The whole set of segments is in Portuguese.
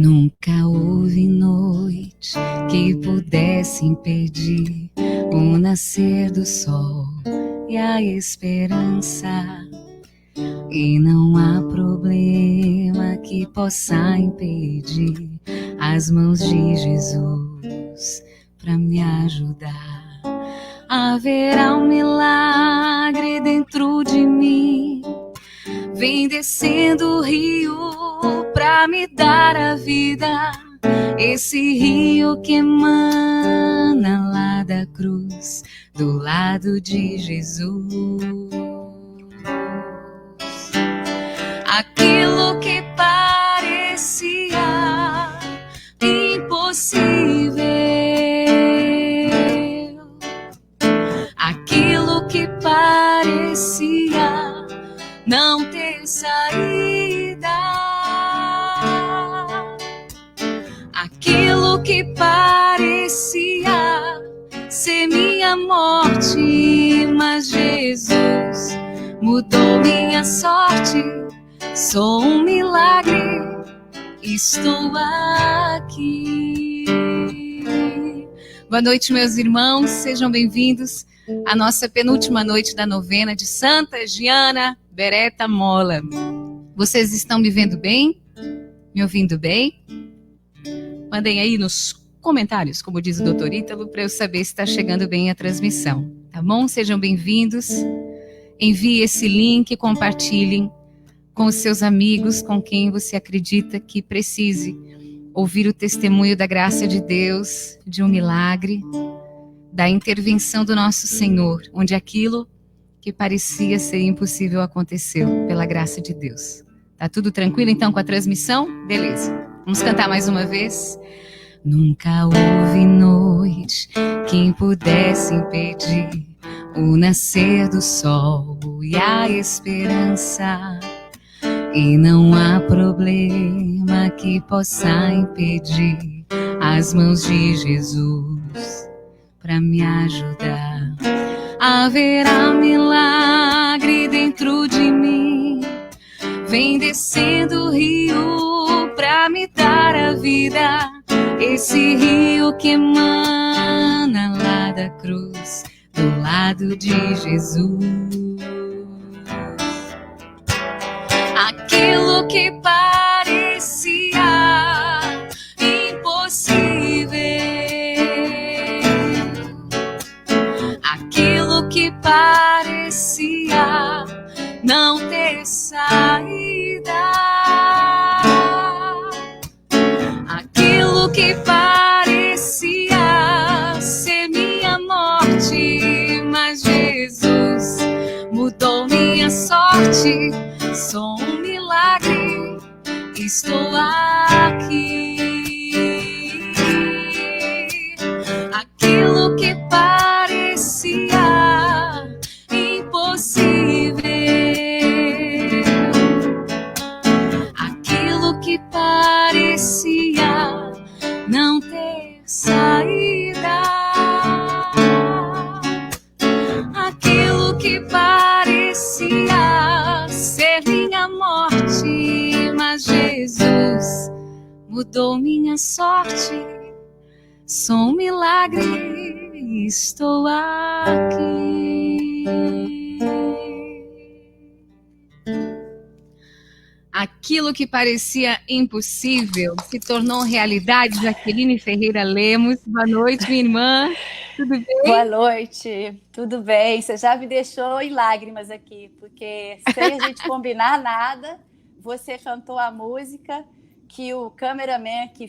Nunca houve noite que pudesse impedir o nascer do sol e a esperança. E não há problema que possa impedir as mãos de Jesus para me ajudar. Haverá um milagre dentro de mim. Vem descendo o rio pra me dar a vida. Esse rio que emana lá da cruz, do lado de Jesus. Aquilo que parecia impossível, aquilo que parecia não ter saída, aquilo que parecia ser minha morte, mas Jesus mudou minha sorte. Sou um milagre, estou aqui. Boa noite, meus irmãos, sejam bem-vindos à nossa penúltima noite da novena de Santa Giana Beretta Molla. Vocês estão me vendo bem? Me ouvindo bem? Mandem aí nos comentários, como diz o doutor Ítalo, para eu saber se está chegando bem a transmissão, tá bom? Sejam bem-vindos. Envie esse link, compartilhem com os seus amigos, com quem você acredita que precise ouvir o testemunho da graça de Deus, de um milagre, da intervenção do nosso Senhor, onde aquilo que parecia ser impossível aconteceu, pela graça de Deus. Tá tudo tranquilo então com a transmissão? Beleza. Vamos cantar mais uma vez? Nunca houve noite que pudesse impedir o nascer do sol e a esperança. E não há problema que possa impedir as mãos de Jesus para me ajudar. Haverá milagre dentro de mim. Vem descendo o rio para me dar a vida. Esse rio que emana lá da cruz, do lado de Jesus. Aquilo que parecia impossível, aquilo que parecia não ter saída, aquilo que parecia ser minha morte, mas Jesus mudou minha sorte. Sou um milagre, estou aqui. Aquilo que parecia impossível, aquilo que parecia não ter saída, aquilo que parecia ser minha morte, mas Jesus mudou minha sorte. Sou um milagre, estou aqui. Aquilo que parecia impossível se tornou realidade. Jaqueline Ferreira Lemos. Boa noite, minha irmã. Tudo bem? Boa noite, tudo bem? Você já me deixou em lágrimas aqui, porque sem a gente combinar nada, você cantou a música que o cameraman que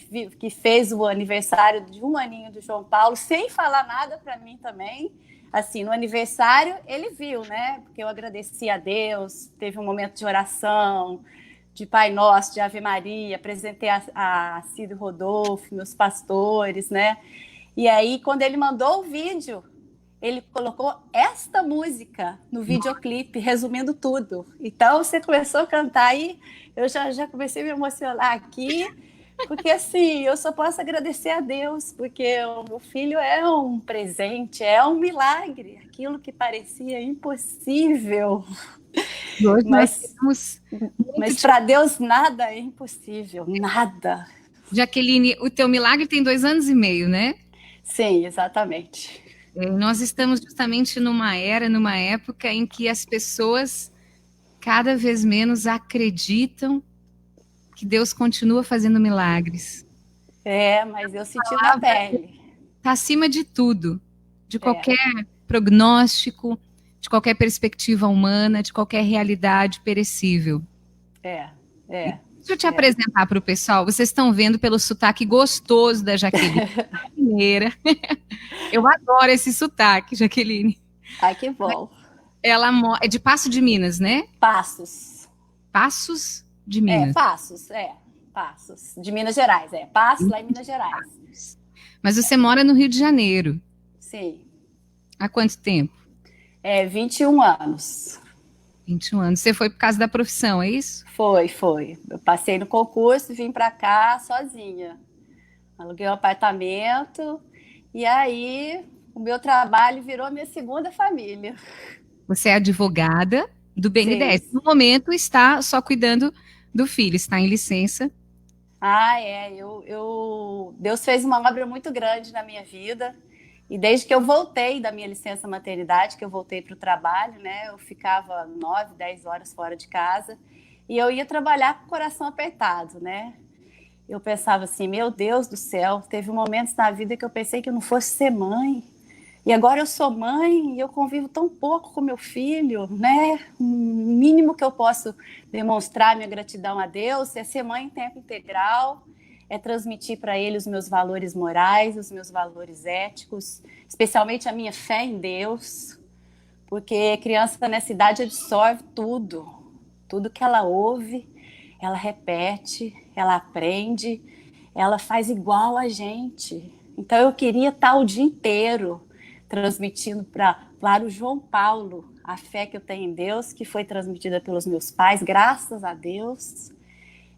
fez o aniversário de 1 aninho do João Paulo, sem falar nada para mim também, assim, no aniversário ele viu, né? Porque eu agradeci a Deus, teve um momento de oração, de Pai Nosso, de Ave Maria, apresentei a Círio Rodolfo, meus pastores, né? E aí, quando ele mandou o vídeo, ele colocou esta música no videoclipe, resumindo tudo. Então, você começou a cantar e eu já comecei a me emocionar aqui, porque, assim, eu só posso agradecer a Deus, porque o meu filho é um presente, é um milagre. Aquilo que parecia impossível. Hoje mas para Deus nada é impossível, nada. Jaqueline, o teu milagre tem 2 anos e meio, né? Sim, exatamente. Nós estamos justamente numa era, numa época em que as pessoas cada vez menos acreditam que Deus continua fazendo milagres. Mas eu senti na Palavra pele. está acima de tudo, de É, qualquer prognóstico, de qualquer perspectiva humana, de qualquer realidade perecível. é, E é, deixa eu te é. apresentar para o pessoal. Vocês estão vendo pelo sotaque gostoso da Jaqueline, mineira. Eu adoro esse sotaque, Jaqueline. Ai, que bom. Ela é de Passo de Minas, né? Passos. Passos de Minas. Passos, Passos. De Minas Gerais, Passos lá em Minas Gerais. Mas você mora no Rio de Janeiro. Sim. Há quanto tempo? 21 anos. 21 anos. Você foi por causa da profissão, é isso? Foi. Eu passei no concurso e vim para cá sozinha. Aluguei um apartamento e aí o meu trabalho virou minha segunda família. Você é advogada do Sim. BNDES. No momento está só cuidando do filho, está em licença. Deus fez uma obra muito grande na minha vida. E desde que eu voltei da minha licença maternidade, que eu voltei para o trabalho, né? Eu ficava 9, 10 horas fora de casa e eu ia trabalhar com o coração apertado, né? Eu pensava assim, meu Deus do céu, teve momentos na vida que eu pensei que eu não fosse ser mãe. E agora eu sou mãe e eu convivo tão pouco com meu filho, né? O mínimo que eu posso demonstrar minha gratidão a Deus é ser mãe em tempo integral, é transmitir para ele os meus valores morais, os meus valores éticos, especialmente a minha fé em Deus, porque criança nessa idade absorve tudo que ela ouve, ela repete, ela aprende, ela faz igual a gente. Então eu queria estar o dia inteiro transmitindo para o João Paulo a fé que eu tenho em Deus, que foi transmitida pelos meus pais, graças a Deus.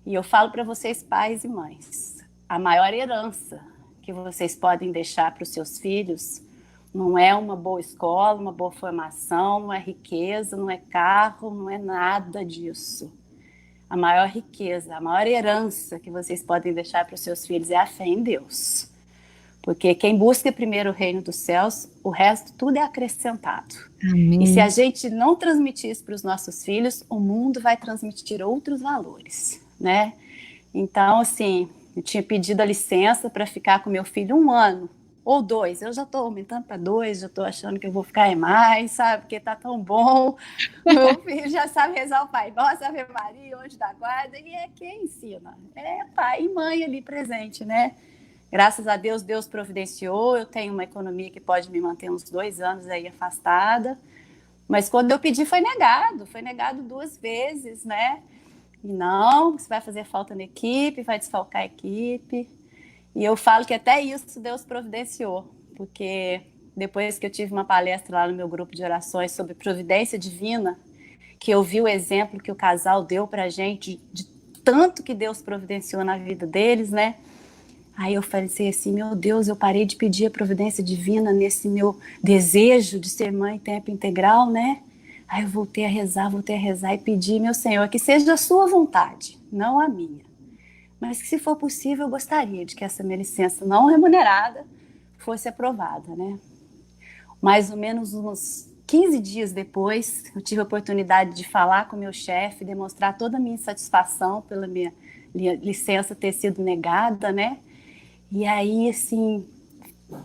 E eu falo para vocês, pais e mães, a maior herança que vocês podem deixar para os seus filhos não é uma boa escola, uma boa formação, não é riqueza, não é carro, não é nada disso. A maior riqueza, a maior herança que vocês podem deixar para os seus filhos é a fé em Deus. Porque quem busca primeiro o reino dos céus, o resto tudo é acrescentado. Amém. E se a gente não transmitir isso para os nossos filhos, o mundo vai transmitir outros valores, né? Então, assim, eu tinha pedido a licença para ficar com meu filho 1 ano ou 2. Eu já estou aumentando para 2, já estou achando que eu vou ficar mais, sabe? Porque tá tão bom. Meu filho já sabe rezar o Pai Nosso, Ave Maria, Anjo da Guarda. E é quem ensina. É pai e mãe ali presente, né? Graças a Deus, Deus providenciou. Eu tenho uma economia que pode me manter uns 2 anos aí afastada. Mas quando eu pedi, foi negado 2 vezes, né? E não, você vai fazer falta na equipe, vai desfalcar a equipe. E eu falo que até isso Deus providenciou, porque depois que eu tive uma palestra lá no meu grupo de orações sobre providência divina, que eu vi o exemplo que o casal deu pra gente, de tanto que Deus providenciou na vida deles, né? Aí eu falei assim, meu Deus, eu parei de pedir a providência divina nesse meu desejo de ser mãe em tempo integral, né? Aí eu voltei a rezar e pedir, meu Senhor, que seja a sua vontade, não a minha. Mas que, se for possível, eu gostaria de que essa minha licença não remunerada fosse aprovada, né? Mais ou menos uns 15 dias depois, eu tive a oportunidade de falar com o meu chefe, demonstrar toda a minha insatisfação pela minha licença ter sido negada, né? E aí, assim,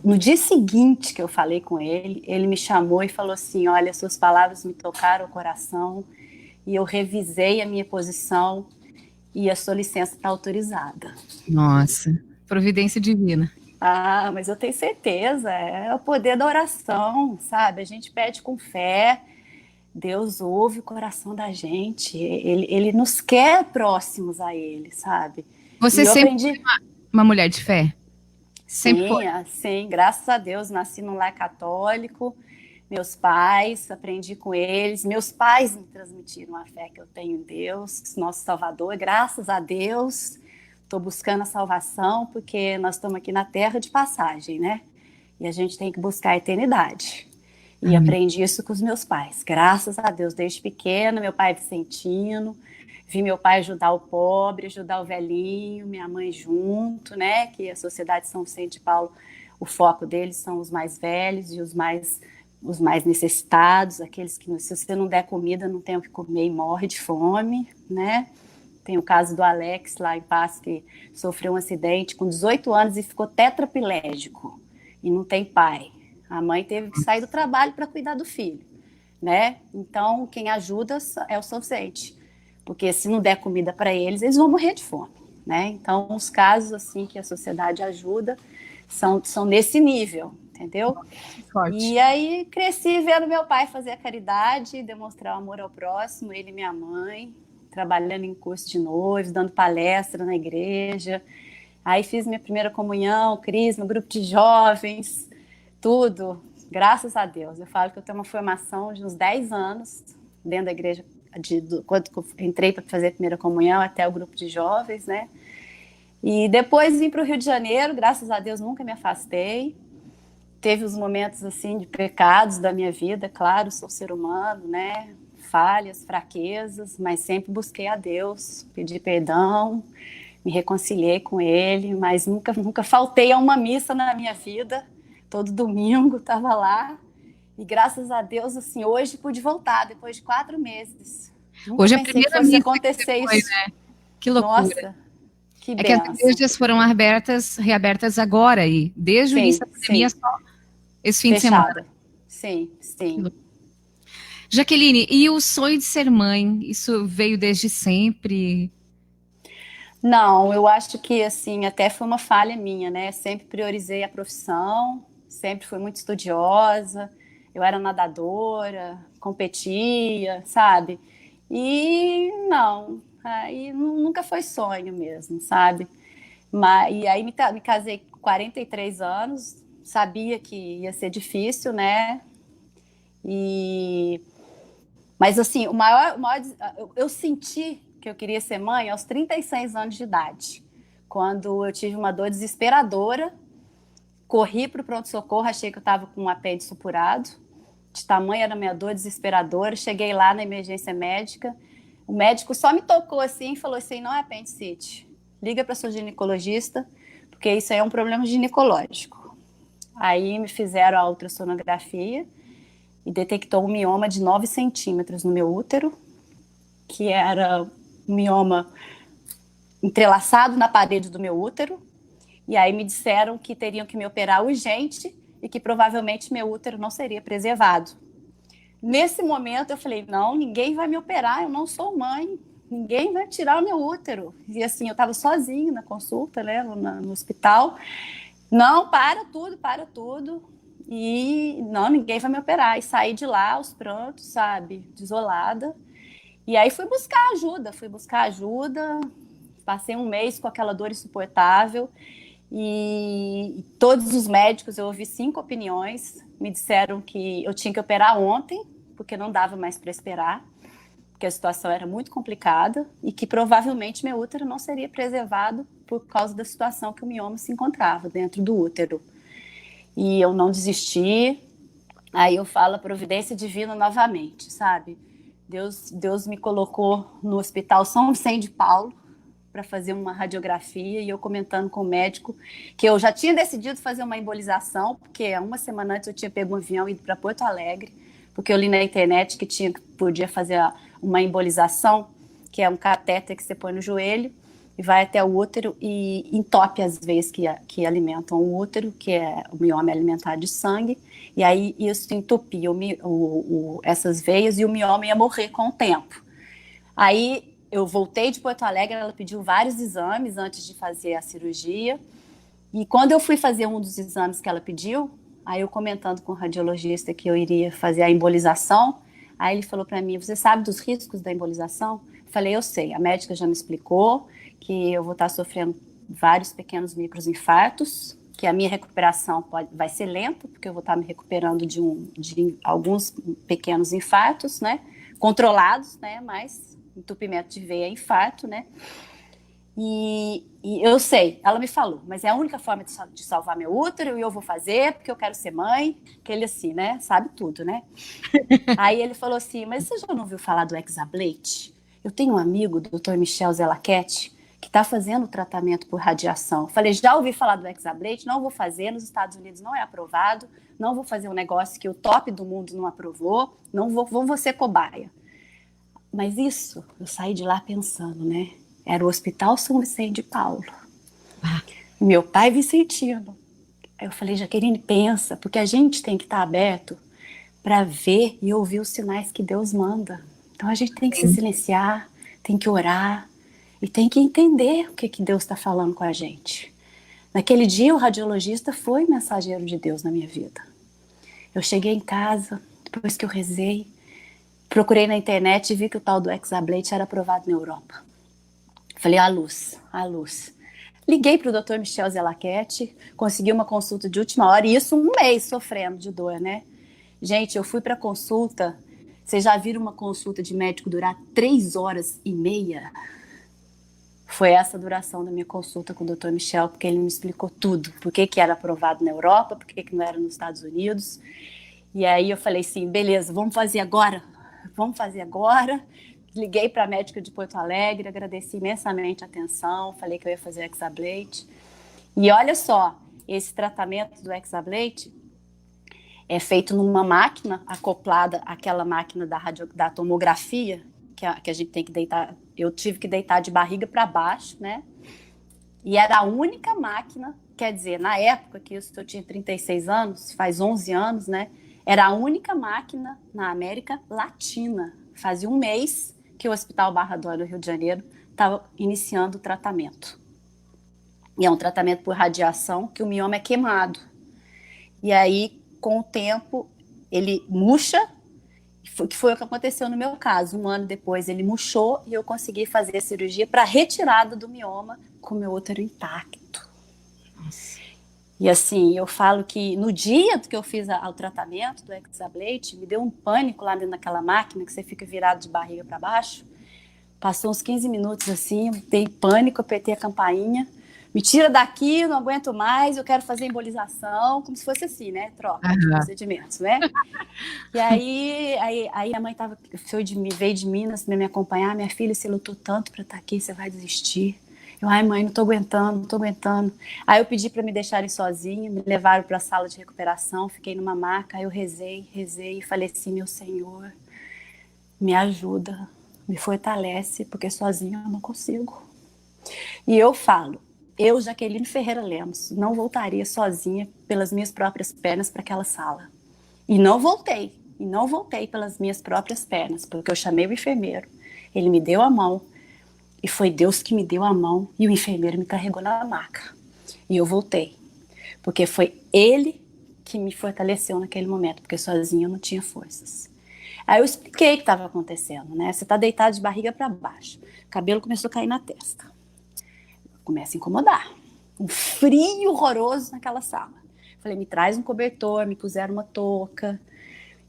no dia seguinte que eu falei com ele, ele me chamou e falou assim, olha, suas palavras me tocaram o coração e eu revisei a minha posição e a sua licença está autorizada. Nossa, providência divina. Ah, mas eu tenho certeza, é o poder da oração, sabe? A gente pede com fé, Deus ouve o coração da gente, ele nos quer próximos a ele, sabe? Você e eu sempre aprendi... foi uma mulher de fé? Sempre foi? Sim, graças a Deus, nasci num lar católico, meus pais, aprendi com eles, meus pais me transmitiram a fé que eu tenho em Deus, nosso Salvador, graças a Deus, estou buscando a salvação, porque nós estamos aqui na terra de passagem, né? E a gente tem que buscar a eternidade. E Amém. aprendi isso com os meus pais, graças a Deus, desde pequena, meu pai é vicentino, vi meu pai ajudar o pobre, ajudar o velhinho, minha mãe junto, né? Que a Sociedade São Vicente de Paulo, o foco deles são os mais velhos e os mais necessitados, aqueles que, se você não der comida, não tem o que comer e morre de fome, né? Tem o caso do Alex, lá em Paz, que sofreu um acidente com 18 anos e ficou tetraplégico e não tem pai. A mãe teve que sair do trabalho para cuidar do filho, né? Então, quem ajuda é o São Vicente, porque se não der comida para eles, eles vão morrer de fome, né? Então, os casos assim que a sociedade ajuda são nesse nível, entendeu? Forte. E aí cresci vendo meu pai fazer a caridade, demonstrar o amor ao próximo, ele e minha mãe, trabalhando em curso de noivos, dando palestra na igreja. Aí fiz minha primeira comunhão, crisma, grupo de jovens, tudo, graças a Deus. Eu falo que eu tenho uma formação de uns 10 anos dentro da igreja, quando eu entrei para fazer a primeira comunhão até o grupo de jovens, né? E depois vim para o Rio de Janeiro, graças a Deus nunca me afastei. Teve os momentos assim de pecados da minha vida, claro, sou ser humano, né? Falhas, fraquezas, mas sempre busquei a Deus, pedi perdão, me reconciliei com Ele, mas nunca faltei a uma missa na minha vida. Todo domingo estava lá e graças a Deus, assim, hoje pude voltar depois de 4 meses. Nunca Hoje é a pensei que primeira fosse missa que acontecer você foi, isso. né? Que loucura. Nossa, que É que as benção. igrejas foram reabertas agora aí, desde o início Sim, da pandemia, sim, só esse fim de semana. fechada. Sim, sim. Jaqueline, e o sonho de ser mãe, isso veio desde sempre? Não, eu acho que assim, até foi uma falha minha, né? Sempre priorizei a profissão, sempre fui muito estudiosa, eu era nadadora, competia, sabe? E não, aí nunca foi sonho mesmo, sabe? E aí me casei com 43 anos, sabia que ia ser difícil, né? E mas, assim, eu senti que eu queria ser mãe aos 36 anos de idade, quando eu tive uma dor desesperadora, corri para o pronto-socorro, achei que eu estava com um apêndice supurado, de tamanho era a minha dor desesperadora, cheguei lá na emergência médica, o médico só me tocou assim e falou assim, não é apendicite, liga para sua ginecologista, porque isso aí é um problema ginecológico. Aí me fizeram a ultrassonografia, e detectou um mioma de 9 centímetros no meu útero, que era um mioma entrelaçado na parede do meu útero. E aí me disseram que teriam que me operar urgente e que provavelmente meu útero não seria preservado. Nesse momento eu falei, não, ninguém vai me operar, eu não sou mãe, ninguém vai tirar o meu útero. E assim, eu estava sozinha na consulta, né, no hospital. Não, para tudo. E não, ninguém vai me operar. E saí de lá aos prantos, sabe, desolada. E aí fui buscar ajuda. Passei um mês com aquela dor insuportável. E todos os médicos, eu ouvi 5 opiniões, me disseram que eu tinha que operar ontem, porque não dava mais para esperar, porque a situação era muito complicada e que provavelmente meu útero não seria preservado por causa da situação que o mioma se encontrava dentro do útero. E eu não desisti. Aí eu falo a providência divina novamente, sabe? Deus me colocou no Hospital São Vicente de Paulo para fazer uma radiografia e eu comentando com o médico que eu já tinha decidido fazer uma embolização, porque uma semana antes eu tinha pego um avião e ido para Porto Alegre, porque eu li na internet que podia fazer uma embolização, que é um catéter que você põe no joelho e vai até o útero e entope as veias que alimentam o útero, que é o mioma alimentar de sangue, e aí isso entupia essas veias e o mioma ia morrer com o tempo. Aí eu voltei de Porto Alegre, ela pediu vários exames antes de fazer a cirurgia, e quando eu fui fazer um dos exames que ela pediu, aí eu comentando com o radiologista que eu iria fazer a embolização, aí ele falou para mim, você sabe dos riscos da embolização? Eu falei, eu sei, a médica já me explicou que eu vou estar sofrendo vários pequenos microinfartos, que a minha recuperação vai ser lenta, porque eu vou estar me recuperando de alguns pequenos infartos, né? Controlados, né? Mas entupimento de veia é infarto, né? E eu sei, ela me falou, mas é a única forma de salvar meu útero e eu vou fazer porque eu quero ser mãe, que ele assim, né, sabe tudo, né? Aí ele falou assim, mas você já não ouviu falar do Exablate? eu tenho um amigo, o Dr. Michel Zelaquete, que está fazendo tratamento por radiação. Falei, já ouvi falar do Hexablate, não vou fazer, nos Estados Unidos não é aprovado, não vou fazer um negócio que o top do mundo não aprovou, não vou ser cobaia. Mas isso, eu saí de lá pensando, né? Era o Hospital São Vicente de Paulo. Meu pai vicentino. Aí eu falei, Jaqueline, pensa, porque a gente tem que estar aberto para ver e ouvir os sinais que Deus manda. Então a gente tem que se silenciar, tem que orar e tem que entender o que Deus está falando com a gente. Naquele dia o radiologista foi mensageiro de Deus na minha vida. Eu cheguei em casa, depois que eu rezei, procurei na internet e vi que o tal do Hexablate era aprovado na Europa. Falei, a luz. Liguei para o Dr. Michel Zelaquete, consegui uma consulta de última hora, e isso um mês sofrendo de dor, né? Gente, eu fui para consulta, vocês já viram uma consulta de médico durar 3h30? Foi essa a duração da minha consulta com o Dr. Michel, porque ele me explicou tudo, por que era aprovado na Europa, por que não era nos Estados Unidos. E aí eu falei assim, beleza, vamos fazer agora. Liguei para a médica de Porto Alegre, agradeci imensamente a atenção, falei que eu ia fazer o Hexablate. E olha só, esse tratamento do Hexablate é feito numa máquina acoplada àquela máquina da tomografia, que a gente tem que deitar. Eu tive que deitar de barriga para baixo, né? E era a única máquina, quer dizer, na época que eu tinha 36 anos, faz 11 anos, né? Era a única máquina na América Latina. Fazia um mês que o Hospital Barra d'Or do Rio de Janeiro estava iniciando o tratamento. E é um tratamento por radiação que o mioma é queimado. E aí, com o tempo, ele murcha, que foi o que aconteceu no meu caso. 1 ano depois, ele murchou e eu consegui fazer a cirurgia para retirada do mioma com o meu útero intacto. Nossa. E assim, eu falo que no dia que eu fiz o tratamento do Hexablate, me deu um pânico lá dentro daquela máquina, que você fica virado de barriga para baixo. Passou uns 15 minutos assim, eu dei pânico, apertei a campainha. Me tira daqui, eu não aguento mais, eu quero fazer embolização, como se fosse assim, né? Troca de procedimentos, né? E aí a mãe veio de Minas para me acompanhar. Minha filha, você lutou tanto para estar aqui, você vai desistir. Eu, ai mãe, não tô aguentando. Aí eu pedi para me deixarem sozinha, me levaram para a sala de recuperação, fiquei numa maca, aí eu rezei e falei assim, meu Senhor, me ajuda, me fortalece, porque sozinha eu não consigo. E eu falo, eu, Jaqueline Ferreira Lemos, não voltaria sozinha pelas minhas próprias pernas para aquela sala. E não voltei pelas minhas próprias pernas, porque eu chamei o enfermeiro, ele me deu a mão, e foi Deus que me deu a mão e o enfermeiro me carregou na maca. E eu voltei, porque foi ele que me fortaleceu naquele momento, porque sozinha eu não tinha forças. Aí eu expliquei o que estava acontecendo, né? Você está deitado de barriga para baixo, o cabelo começou a cair na testa. Começa a incomodar. Um frio horroroso naquela sala. Falei, me traz um cobertor, me puseram uma touca.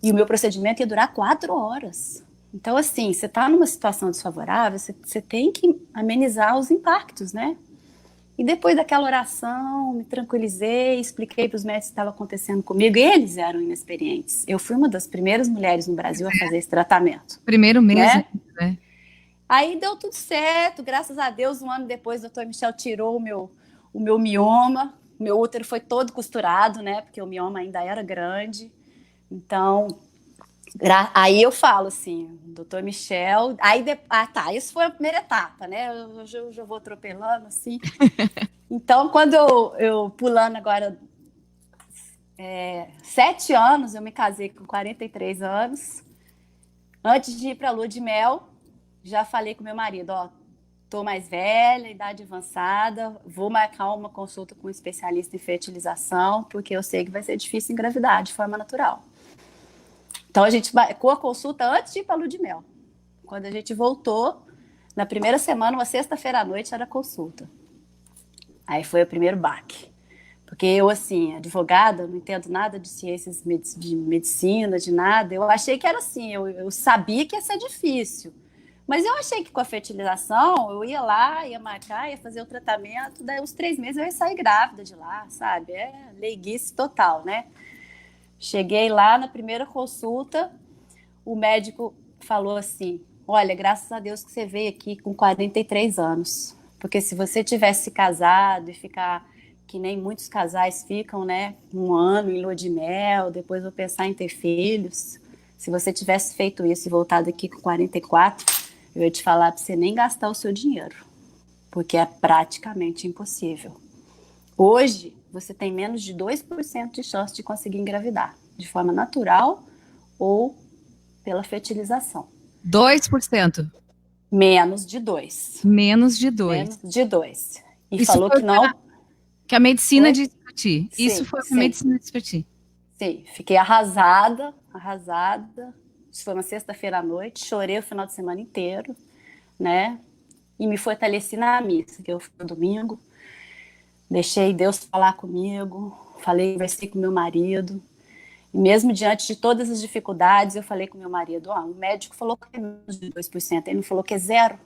E o meu procedimento ia durar 4 horas. Então, assim, você está numa situação desfavorável, você tem que amenizar os impactos, né? E depois daquela oração, me tranquilizei, expliquei para os médicos o que estava acontecendo comigo. Eles eram inexperientes. Eu fui uma das primeiras mulheres no Brasil a fazer esse tratamento. Primeiro mês, né? Aí deu tudo certo, graças a Deus. 1 ano depois, o Dr. Michel tirou o meu mioma. Meu útero foi todo costurado, né? Porque o mioma ainda era grande. Então, aí eu falo assim, Dr. Michel... isso foi a primeira etapa, né? Eu já vou atropelando, assim. Então, quando eu pulando agora 7 anos, eu me casei com 43 anos. Antes de ir para a lua de mel, já falei com meu marido, ó, tô mais velha, idade avançada, vou marcar uma consulta com um especialista em fertilização, porque eu sei que vai ser difícil engravidar de forma natural. Então, a gente marcou a consulta antes de ir para a lua de mel. Quando a gente voltou, na primeira semana, uma sexta-feira à noite, era a consulta. Aí foi o primeiro baque. Porque eu, assim, advogada, não entendo nada de ciências de medicina, de nada. Eu achei que era assim, eu sabia que ia ser difícil. Mas eu achei que com a fertilização, eu ia lá, ia marcar, ia fazer o tratamento, daí uns 3 meses eu ia sair grávida de lá, sabe? É leiguice total, né? Cheguei lá na primeira consulta, o médico falou assim, olha, graças a Deus que você veio aqui com 43 anos. Porque se você tivesse casado e ficar que nem muitos casais ficam, né? Um ano em lua de mel, depois vou pensar em ter filhos. Se você tivesse feito isso e voltado aqui com 44, eu ia te falar para você nem gastar o seu dinheiro, porque é praticamente impossível. Hoje, você tem menos de 2% de chance de conseguir engravidar, de forma natural ou pela fertilização. 2%. Menos de 2. Menos de 2. Menos de 2. E Isso falou foi que não. que a medicina Oi? disse pra ti. Isso Sim, foi o que a sim, medicina disse pra ti. sim. Fiquei arrasada, arrasada. Isso foi uma sexta-feira à noite. Chorei o final de semana inteiro, né? E me fortaleci na missa, que eu fui no domingo. Deixei Deus falar comigo. Conversei com meu marido. E mesmo diante de todas as dificuldades, eu falei com meu marido, o médico falou que é menos de 2%, ele não falou que é zero.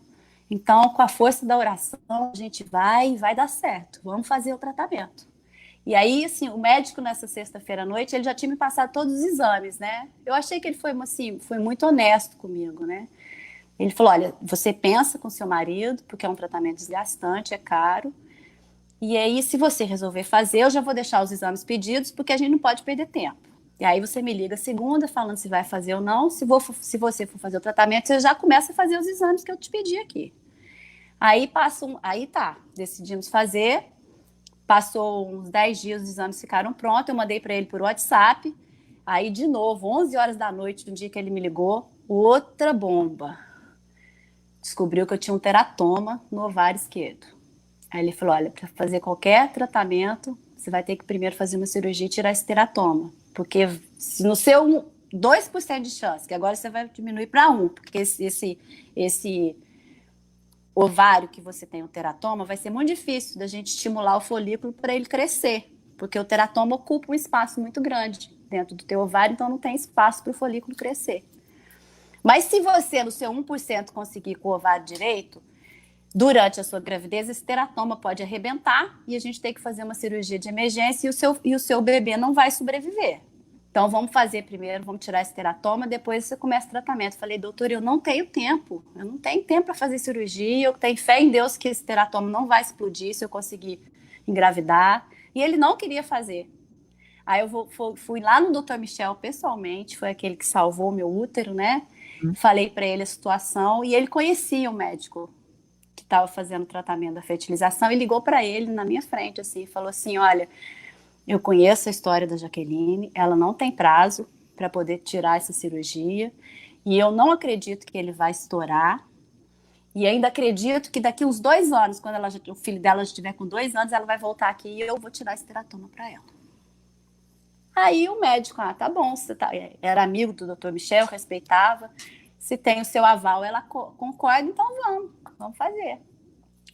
Então, com a força da oração, a gente vai dar certo. Vamos fazer o tratamento. E aí, assim, o médico nessa sexta-feira à noite, ele já tinha me passado todos os exames, né? Eu achei que ele foi, assim, foi muito honesto comigo, né? Ele falou, olha, você pensa com seu marido, porque é um tratamento desgastante, é caro. E aí, se você resolver fazer, eu já vou deixar os exames pedidos, porque a gente não pode perder tempo. E aí você me liga segunda, falando se vai fazer ou não. Se você for fazer o tratamento, você já começa a fazer os exames que eu te pedi aqui. Aí aí tá, decidimos fazer. Passou uns 10 dias, os exames ficaram prontos. Eu mandei para ele por WhatsApp. Aí, de novo, 11 horas da noite, no dia que ele me ligou, outra bomba. Descobriu que eu tinha um teratoma no ovário esquerdo. Aí ele falou, olha, para fazer qualquer tratamento, você vai ter que primeiro fazer uma cirurgia e tirar esse teratoma. Porque se no seu 2% de chance, que agora você vai diminuir para 1%, porque esse ovário que você tem o teratoma, vai ser muito difícil da gente estimular o folículo para ele crescer, porque o teratoma ocupa um espaço muito grande dentro do teu ovário, então não tem espaço para o folículo crescer. Mas se você, no seu 1%, conseguir com o ovário direito, durante a sua gravidez, esse teratoma pode arrebentar e a gente tem que fazer uma cirurgia de emergência e o seu bebê não vai sobreviver. Então, vamos fazer primeiro, vamos tirar esse teratoma, depois você começa o tratamento. Falei, doutor, eu não tenho tempo para fazer cirurgia, eu tenho fé em Deus que esse teratoma não vai explodir se eu conseguir engravidar. E ele não queria fazer. Aí eu fui lá no Dr. Michel pessoalmente, foi aquele que salvou meu útero, né? Falei para ele a situação e ele conhecia o médico que estava fazendo o tratamento da fertilização e ligou para ele na minha frente, assim, falou assim, olha, eu conheço a história da Jaqueline, ela não tem prazo para poder tirar essa cirurgia e eu não acredito que ele vai estourar e ainda acredito que daqui uns 2 anos, quando o filho dela estiver com 2 anos, ela vai voltar aqui e eu vou tirar esse teratoma para ela. Aí o médico, tá bom, você era amigo do Dr. Michel, respeitava, se tem o seu aval, ela concorda, então vamos fazer.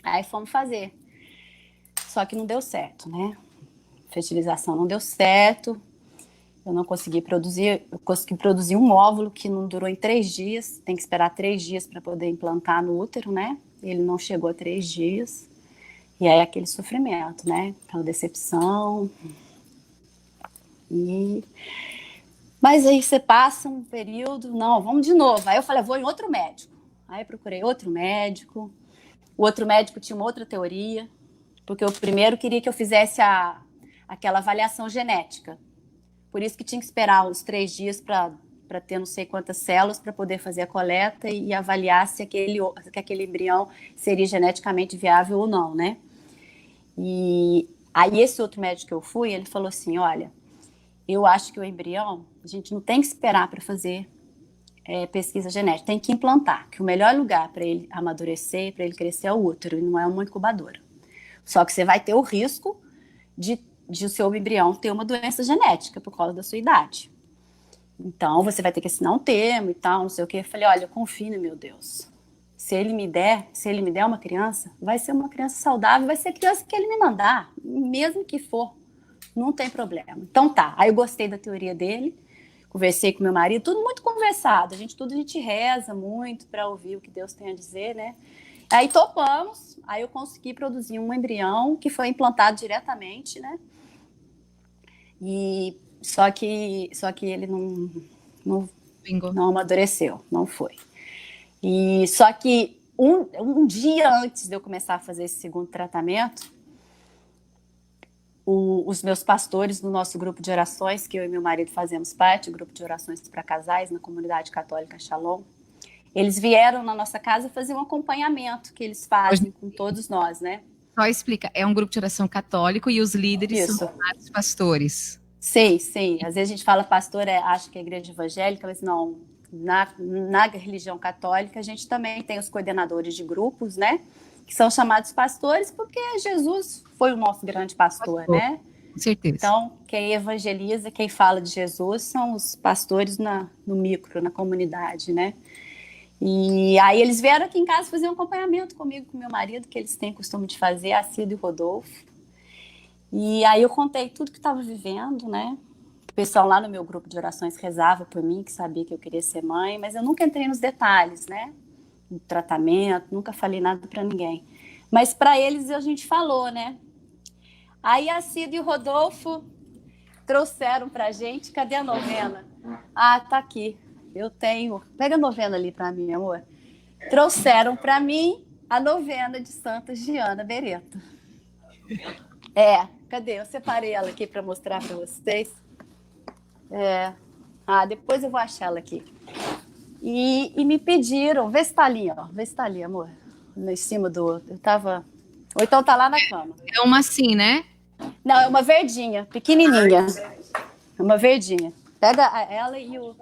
Aí fomos fazer. Só que não deu certo, né? Fertilização não deu certo. Eu não consegui produzir. Eu consegui produzir um óvulo que não durou em 3 dias. Tem que esperar 3 dias para poder implantar no útero, né? Ele não chegou a 3 dias. E aí aquele sofrimento, né? Aquela decepção. Mas aí você passa um período, não, vamos de novo. Aí eu falei, vou em outro médico. Aí eu procurei outro médico. O outro médico tinha uma outra teoria, porque o primeiro queria que eu fizesse aquela avaliação genética. Por isso que tinha que esperar uns 3 dias para ter não sei quantas células para poder fazer a coleta e avaliar se aquele embrião seria geneticamente viável ou não, né? E aí esse outro médico que eu fui, ele falou assim, olha, eu acho que o embrião, a gente não tem que esperar para fazer pesquisa genética, tem que implantar, que o melhor lugar para ele amadurecer, para ele crescer é o útero, e não é uma incubadora. Só que você vai ter o risco de o seu embrião ter uma doença genética por causa da sua idade. Então, você vai ter que assinar um termo e tal, não sei o quê. Eu falei, olha, eu confio no meu Deus. Se ele me der uma criança, vai ser uma criança saudável, vai ser a criança que ele me mandar, mesmo que for. Não tem problema. Então tá, aí eu gostei da teoria dele, conversei com meu marido, tudo muito conversado, a gente reza muito para ouvir o que Deus tem a dizer, né? Aí topamos, aí eu consegui produzir um embrião que foi implantado diretamente, né? E só que ele não amadureceu, não foi. E só que um dia antes de eu começar a fazer esse segundo tratamento, os meus pastores do nosso grupo de orações, que eu e meu marido fazemos parte, o grupo de orações para casais na comunidade católica Shalom, eles vieram na nossa casa fazer um acompanhamento que eles fazem com todos nós, né? Só explica, é um grupo de oração católico e os líderes Isso. são vários pastores. Sim, sim. Às vezes a gente fala pastor, acha que é igreja evangélica, mas não. Na religião católica, a gente também tem os coordenadores de grupos, né? Que são chamados pastores porque Jesus foi o nosso grande pastor, né? Com certeza. Então, quem evangeliza, quem fala de Jesus são os pastores no micro, na comunidade, né? E aí eles vieram aqui em casa fazer um acompanhamento comigo, com meu marido, que eles têm costume de fazer, a Cida e o Rodolfo. E aí eu contei tudo que estava vivendo, né? O pessoal lá no meu grupo de orações rezava por mim, que sabia que eu queria ser mãe, mas eu nunca entrei nos detalhes, né? Do tratamento, nunca falei nada para ninguém. Mas para eles a gente falou, né? Aí a Cida e o Rodolfo trouxeram pra gente, cadê a novena? Ah, tá aqui. Eu tenho. Pega a novena ali para mim, amor. Trouxeram para mim a novena de Santa Giana Beretta. Cadê? Eu separei ela aqui para mostrar para vocês. Depois eu vou achar ela aqui. E me pediram, vê se tá ali, ó. Vê se tá ali, amor. Em cima do. Eu tava. Ou então tá lá na cama. É uma assim, né? Não, é uma verdinha, pequenininha. É uma verdinha. Pega ela e o.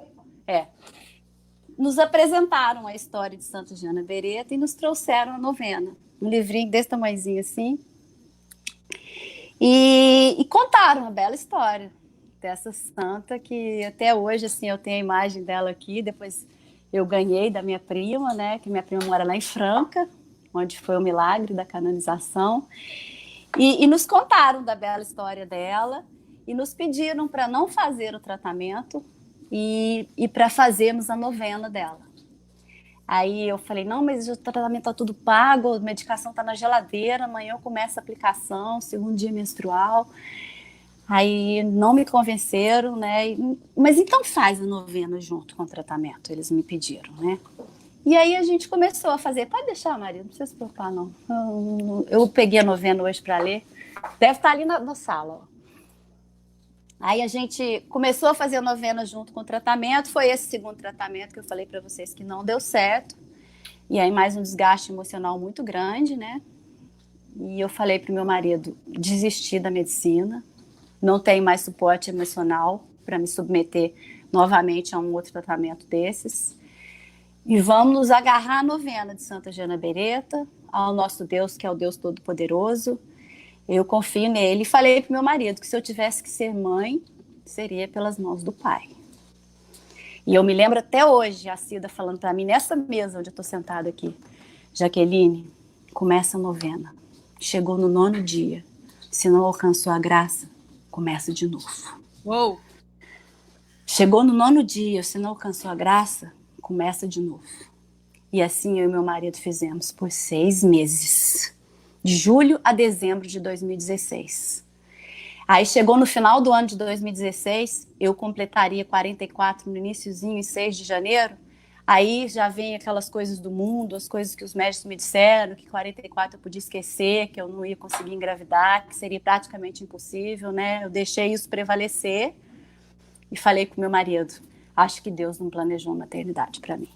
Nos apresentaram a história de Santa Giana Beretta e nos trouxeram a novena. Um livrinho desse tamanhozinho assim. E contaram uma bela história dessa santa que até hoje, assim, eu tenho a imagem dela aqui. Depois eu ganhei da minha prima, né? Que minha prima mora lá em Franca, onde foi o milagre da canonização. E nos contaram da bela história dela e nos pediram para não fazer o tratamento e para fazermos a novena dela. Aí eu falei, não, mas o tratamento está tudo pago, a medicação está na geladeira, amanhã eu começo a aplicação, segundo dia menstrual. Aí não me convenceram, né? Mas então faz a novena junto com o tratamento, eles me pediram, né? E aí a gente começou a fazer. Pode deixar, Maria, não precisa se preocupar, não. Eu peguei a novena hoje para ler. Deve estar ali na sala, ó. Aí a gente começou a fazer a novena junto com o tratamento. Foi esse segundo tratamento que eu falei para vocês que não deu certo. E aí mais um desgaste emocional muito grande, né? E eu falei para o meu marido desistir da medicina. Não tenho mais suporte emocional para me submeter novamente a um outro tratamento desses. E vamos nos agarrar à novena de Santa Giana Beretta, ao nosso Deus, que é o Deus Todo-Poderoso. Eu confio nele. E falei para o meu marido que se eu tivesse que ser mãe, seria pelas mãos do Pai. E eu me lembro até hoje, a Cida falando para mim, nessa mesa onde eu estou sentada aqui, Jaqueline, começa a novena. Chegou no 9º dia. Se não alcançou a graça, começa de novo. Uou! Chegou no 9º dia, se não alcançou a graça, começa de novo. E assim eu e meu marido fizemos por 6 meses. De julho a dezembro de 2016. Aí chegou no final do ano de 2016, eu completaria 44 no iniciozinho, em 6 de janeiro. Aí já vem aquelas coisas do mundo, as coisas que os médicos me disseram, que 44 eu podia esquecer, que eu não ia conseguir engravidar, que seria praticamente impossível, né? Eu deixei isso prevalecer e falei com meu marido, acho que Deus não planejou maternidade para mim.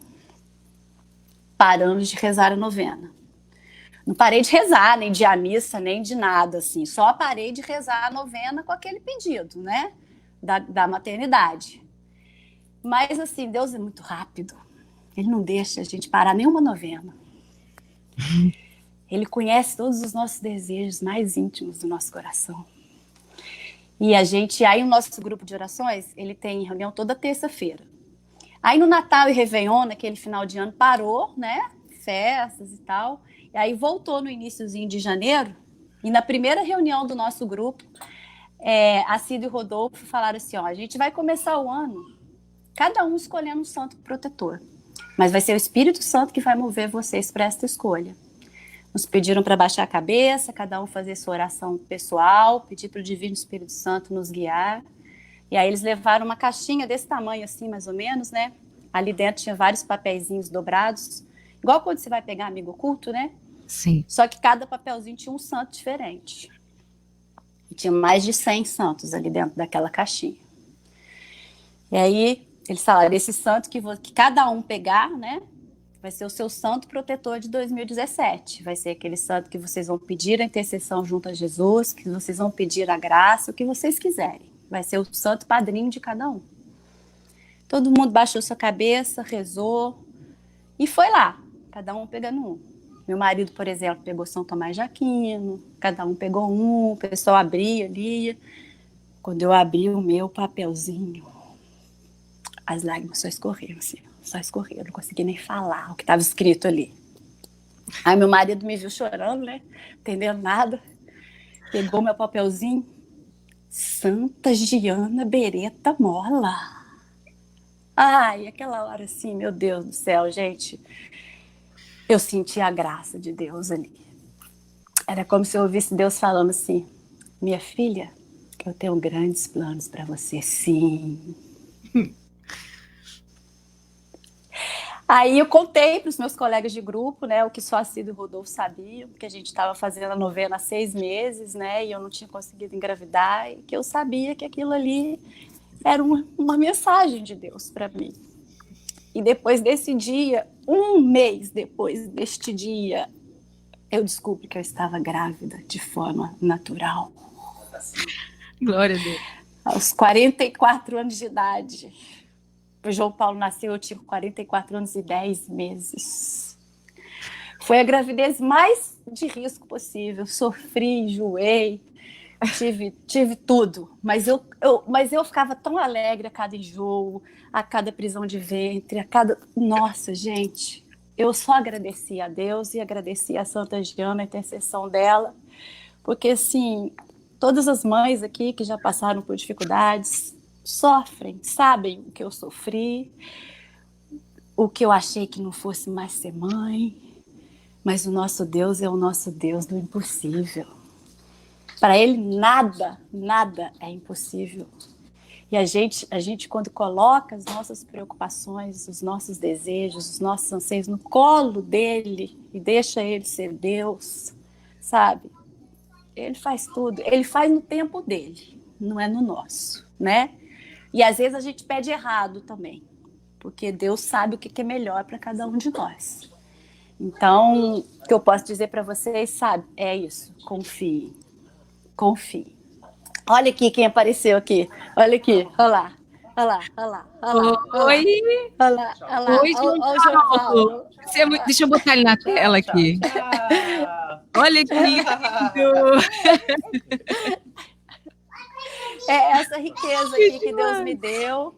Paramos de rezar a novena. Não parei de rezar, nem de ir à missa, nem de nada, assim. Só parei de rezar a novena com aquele pedido, né? Da maternidade. Mas, assim, Deus é muito rápido. Ele não deixa a gente parar nenhuma novena. Ele conhece todos os nossos desejos mais íntimos do nosso coração. E aí o nosso grupo de orações, ele tem reunião toda terça-feira. Aí no Natal e Réveillon, naquele final de ano, parou, né? Festas e tal. E aí voltou no iniciozinho de janeiro, e na primeira reunião do nosso grupo, a Cida e o Rodolfo falaram assim, ó, a gente vai começar o ano, cada um escolhendo um santo protetor, mas vai ser o Espírito Santo que vai mover vocês para esta escolha. Nos pediram para baixar a cabeça, cada um fazer sua oração pessoal, pedir para o Divino Espírito Santo nos guiar. E aí eles levaram uma caixinha desse tamanho assim, mais ou menos, né? Ali dentro tinha vários papeizinhos dobrados, Igual quando você vai pegar amigo oculto, né? Sim. Só que cada papelzinho tinha um santo diferente. E tinha mais de 100 santos ali dentro daquela caixinha. E aí, eles falaram, esse santo que cada um pegar, né? Vai ser o seu santo protetor de 2017. Vai ser aquele santo que vocês vão pedir a intercessão junto a Jesus, que vocês vão pedir a graça, o que vocês quiserem. Vai ser o santo padrinho de cada um. Todo mundo baixou sua cabeça, rezou e foi lá, cada um pegando um. Meu marido, por exemplo, pegou São Tomás de Aquino, cada um pegou um, o pessoal abria, lia. Quando eu abri o meu papelzinho, as lágrimas só escorreram, assim, só escorreram, não consegui nem falar o que estava escrito ali. Aí meu marido me viu chorando, né, entendendo nada, pegou meu papelzinho, Santa Giana Beretta Mola. Ai, aquela hora assim, meu Deus do céu, gente, eu senti a graça de Deus ali. Era como se eu ouvisse Deus falando assim, minha filha, eu tenho grandes planos para você, sim. Aí eu contei para os meus colegas de grupo, né, o que só a Cida e o Rodolfo sabiam, que a gente estava fazendo a novena há 6 meses, né, e eu não tinha conseguido engravidar, e que eu sabia que aquilo ali era uma mensagem de Deus para mim. E depois desse dia, um mês depois deste dia, eu descobri que eu estava grávida de forma natural. Glória a Deus. Aos 44 anos de idade. O João Paulo nasceu, eu tinha 44 anos e 10 meses. Foi a gravidez mais de risco possível. Sofri, enjoei, tive tudo. Mas eu ficava tão alegre a cada enjoo, a cada prisão de ventre, a cada... Nossa, gente, eu só agradeci a Deus e agradeci a Santa Giana, a intercessão dela. Porque, assim, todas as mães aqui que já passaram por dificuldades sofrem, sabem o que eu sofri, o que eu achei que não fosse mais ser mãe, mas o nosso Deus é o nosso Deus do impossível. Para Ele nada é impossível. E a gente quando coloca as nossas preocupações, os nossos desejos, os nossos anseios no colo dele e deixa Ele ser Deus, sabe? Ele faz tudo, Ele faz no tempo dele, não é no nosso, né? E às vezes a gente pede errado também, porque Deus sabe o que é melhor para cada um de nós. Então, o que eu posso dizer para vocês, sabe, é isso, confie. Olha aqui quem apareceu aqui, olha aqui, olha lá. Oi! Olha lá. Oi, João Paulo. Deixa eu botar ele na tela aqui. Olha que lindo! É essa riqueza aqui que Deus me deu,